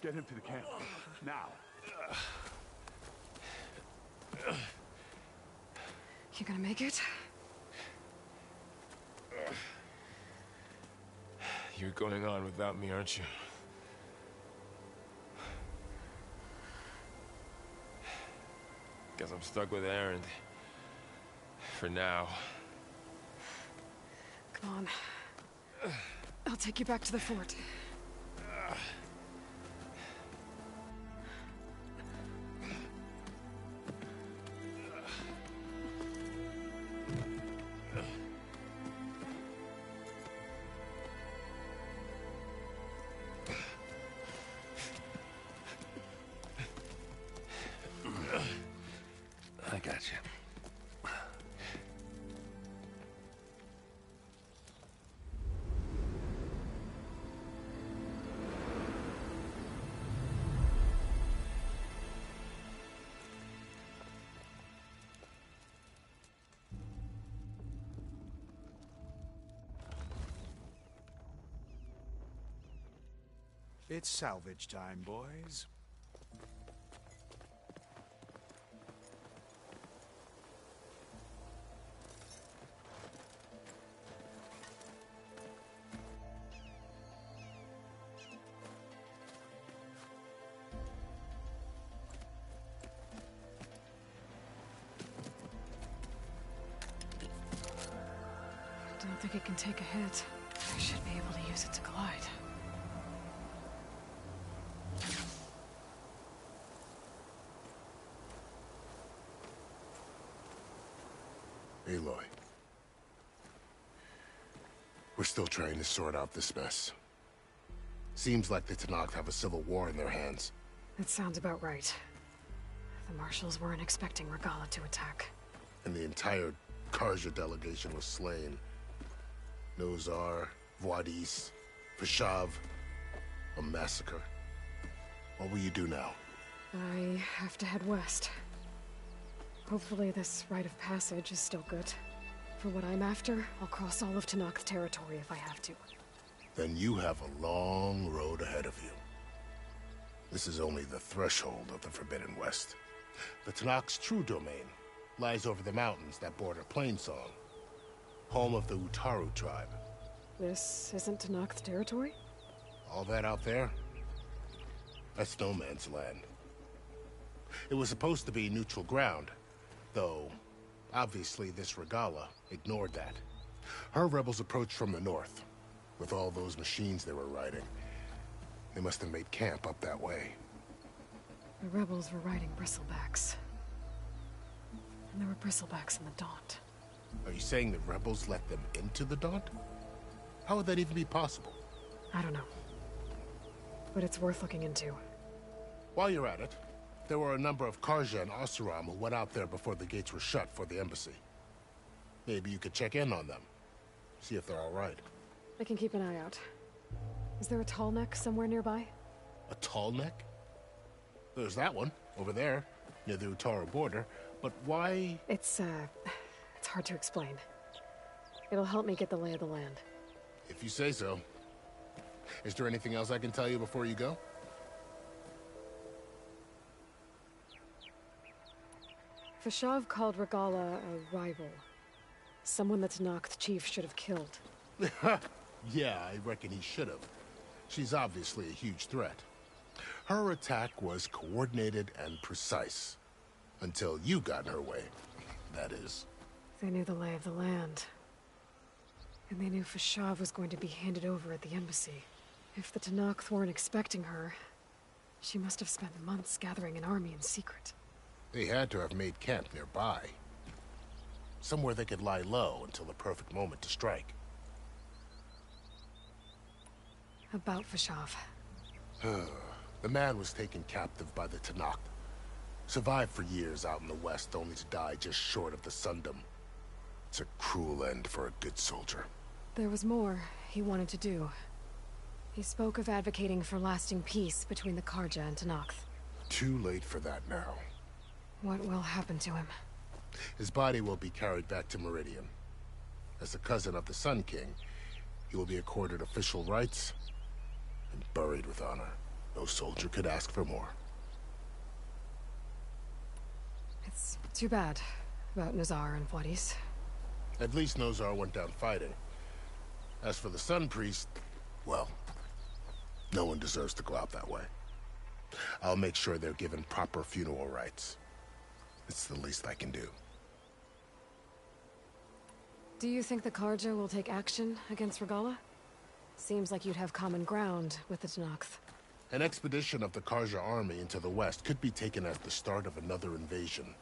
Get him to the camp. Now. You gonna make it? You're going on without me, aren't you? Guess I'm stuck with Erend. For now. Come on. I'll take you back to the fort. I got you. It's salvage time, boys. Don't think it can take a hit. I should be able to use it to glide. Aloy. We're still trying to sort out this mess. Seems like the Tenakth have a civil war in their hands. That sounds about right. The Marshals weren't expecting Regalla to attack. And the entire Carja delegation was slain. Nozar, Vuadis, Fashav. A massacre. What will you do now? I have to head west. Hopefully this rite of passage is still good. For what I'm after, I'll cross all of Tenakth territory if I have to. Then you have a long road ahead of you. This is only the threshold of the Forbidden West. The Tenakth's true domain lies over the mountains that border Plainsong, home of the Utaru tribe. This isn't Tenakth territory? All that out there? That's no man's land. It was supposed to be neutral ground, though obviously this Regalla ignored that. Her rebels approached from the north, with all those machines they were riding. They must have made camp up that way. The rebels were riding bristlebacks. And there were bristlebacks in the Daunt. Are you saying the rebels let them into the Daunt? How would that even be possible? I don't know. But it's worth looking into. While you're at it, there were a number of Carja and Oseram who went out there before the gates were shut for the embassy. Maybe you could check in on them. See if they're all right. I can keep an eye out. Is there a tall neck somewhere nearby? A tall neck? There's that one, over there, near the Utaru border. But why? It's hard to explain. It'll help me get the lay of the land. If you say so. Is there anything else I can tell you before you go? Fashav called Regalla a rival. Someone the Tenakth chief should have killed. Yeah, I reckon he should have. She's obviously a huge threat. Her attack was coordinated and precise. Until you got in her way, that is. They knew the lay of the land. And they knew Fashav was going to be handed over at the embassy. If the Tenakth weren't expecting her, she must have spent months gathering an army in secret. They had to have made camp nearby. Somewhere they could lie low until the perfect moment to strike. About Fashav. The man was taken captive by the Tenakth. Survived for years out in the west, only to die just short of the Sundom. It's a cruel end for a good soldier. There was more he wanted to do. He spoke of advocating for lasting peace between the Carja and Tenakth. Too late for that now. What will happen to him? His body will be carried back to Meridian. As a cousin of the Sun King, he will be accorded official rights and buried with honor. No soldier could ask for more. It's too bad about Nozar and Vuadis. At least Nozar went down fighting. As for the Sun Priest, well, no one deserves to go out that way. I'll make sure they're given proper funeral rites. It's the least I can do. Do you think the Carja will take action against Regalla? Seems like you'd have common ground with the Tenakth. An expedition of the Carja army into the west could be taken as the start of another invasion.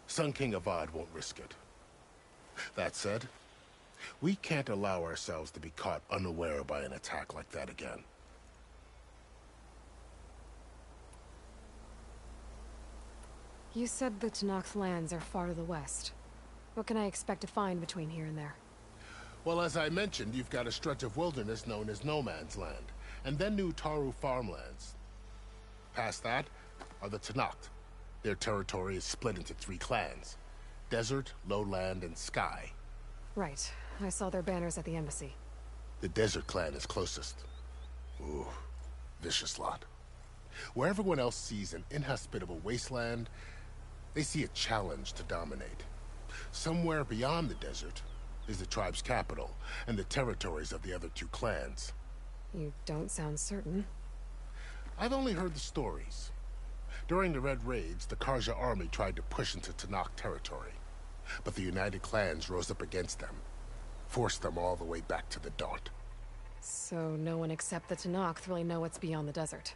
Sun King Avad won't risk it. That said, we can't allow ourselves to be caught unaware by an attack like that again. You said the Tenakth lands are far to the west. What can I expect to find between here and there? Well, as I mentioned, you've got a stretch of wilderness known as No Man's Land, and then New Taru farmlands. Past that are the Tenakth. Their territory is split into 3 clans: Desert, Lowland, and Sky. Right. I saw their banners at the embassy. The Desert clan is closest. Ooh, vicious lot. Where everyone else sees an inhospitable wasteland, they see a challenge to dominate. Somewhere beyond the desert is the tribe's capital and the territories of the other two clans. You don't sound certain. I've only heard the stories. During the Red Raids, the Karja army tried to push into Tenakth territory, but the United Clans rose up against them, forced them all the way back to the Daunt. So no one except the Tenakth really know what's beyond the desert.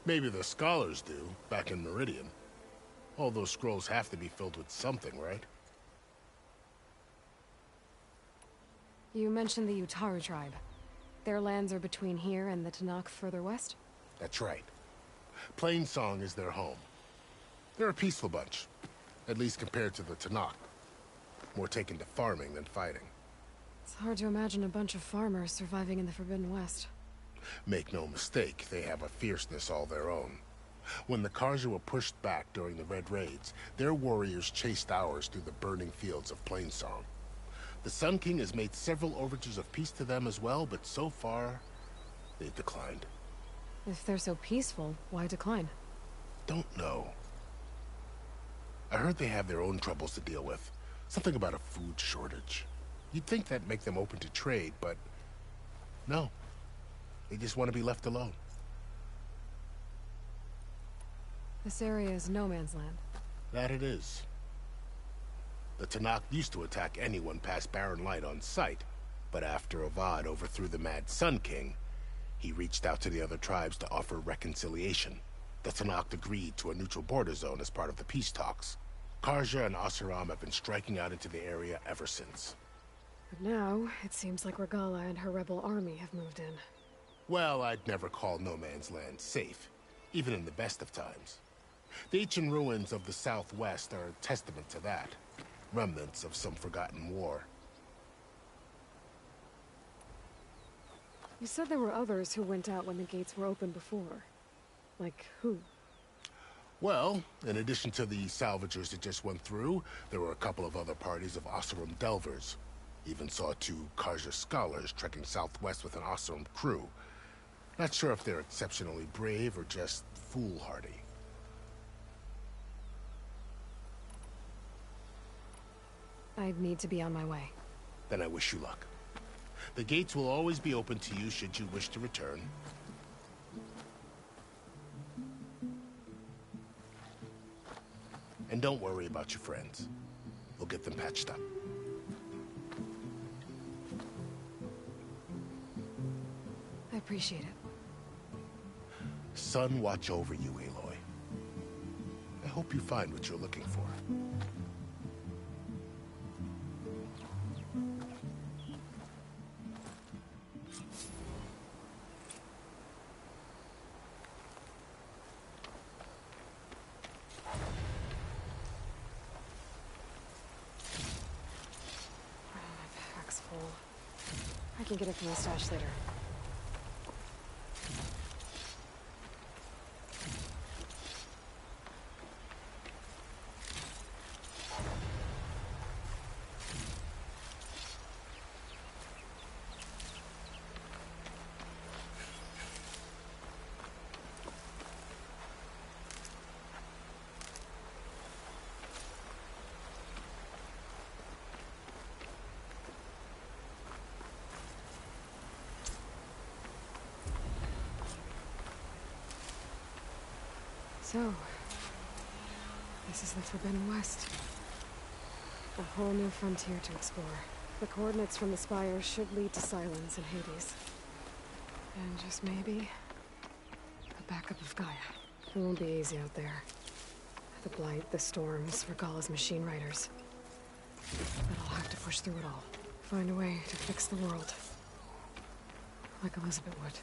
Maybe the scholars do, back in Meridian. All those scrolls have to be filled with something, right? You mentioned the Utaru tribe. Their lands are between here and the Tenakth further west? That's right. Plainsong is their home. They're a peaceful bunch, at least compared to the Tenakth. More taken to farming than fighting. It's hard to imagine a bunch of farmers surviving in the Forbidden West. Make no mistake, they have a fierceness all their own. When the Karja were pushed back during the Red Raids, their warriors chased ours through the burning fields of Plainsong. The Sun King has made several overtures of peace to them as well, but so far, they've declined. If they're so peaceful, why decline? Don't know. I heard they have their own troubles to deal with. Something about a food shortage. You'd think that'd make them open to trade, but no. They just want to be left alone. This area is no man's land. That it is. The Tenakth used to attack anyone past Barren Light on sight, but after Avad overthrew the Mad Sun King, he reached out to the other tribes to offer reconciliation. The Tenakth agreed to a neutral border zone as part of the peace talks. Karja and Oseram have been striking out into the area ever since. But now, it seems like Regalla and her rebel army have moved in. Well, I'd never call no man's land safe, even in the best of times. The ancient ruins of the Southwest are a testament to that. Remnants of some forgotten war. You said there were others who went out when the gates were open before. Like who? Well, in addition to the salvagers that just went through, there were a couple of other parties of Oseram Delvers. Even saw 2 Karja scholars trekking southwest with an Oseram crew. Not sure if they're exceptionally brave or just foolhardy. I'd need to be on my way. Then I wish you luck. The gates will always be open to you should you wish to return. And don't worry about your friends. We'll get them patched up. I appreciate it. Sun watch over you, Aloy. I hope you find what you're looking for. My pack's full. I can get it from the stash later. So, this is the Forbidden West. A whole new frontier to explore. The coordinates from the spire should lead to Silence and Hades. And just maybe, a backup of Gaia. It won't be easy out there. The Blight, the Storms, Regalla's machine riders. But I'll have to push through it all. Find a way to fix the world. Like Elizabeth would.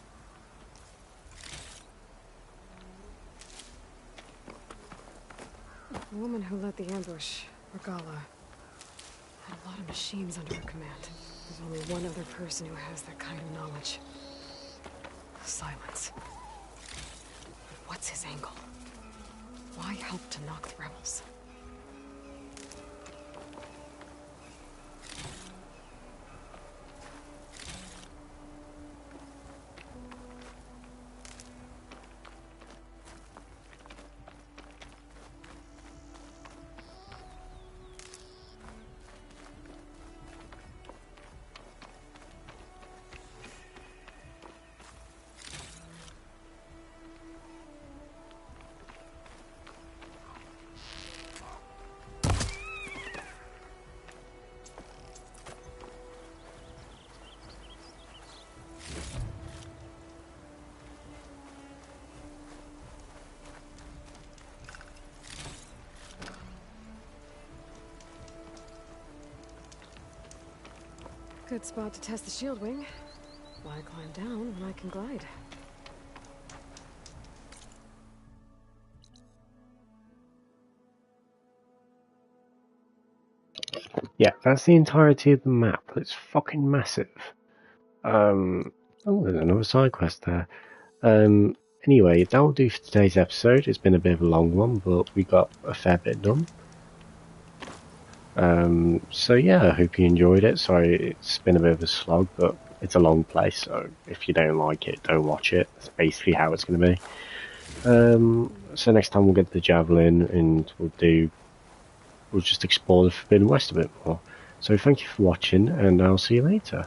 The woman who led the ambush, Regalla, had a lot of machines under her command. There's only one other person who has that kind of knowledge. Silence. But what's his angle? Why help Tenakth rebels? Good spot to test the shield wing. Why climb down when I can glide? Yeah, that's the entirety of the map. It's fucking massive. Oh, there's another side quest there. Anyway, that will do for today's episode. It's been a bit of a long one, but we got a fair bit done. So yeah, I hope you enjoyed it. Sorry, it's been a bit of a slog, but it's a long play, so if you don't like it, don't watch it. That's basically how it's going to be. So next time we'll get the Javelin, and we'll just explore the Forbidden West a bit more. So thank you for watching, and I'll see you later.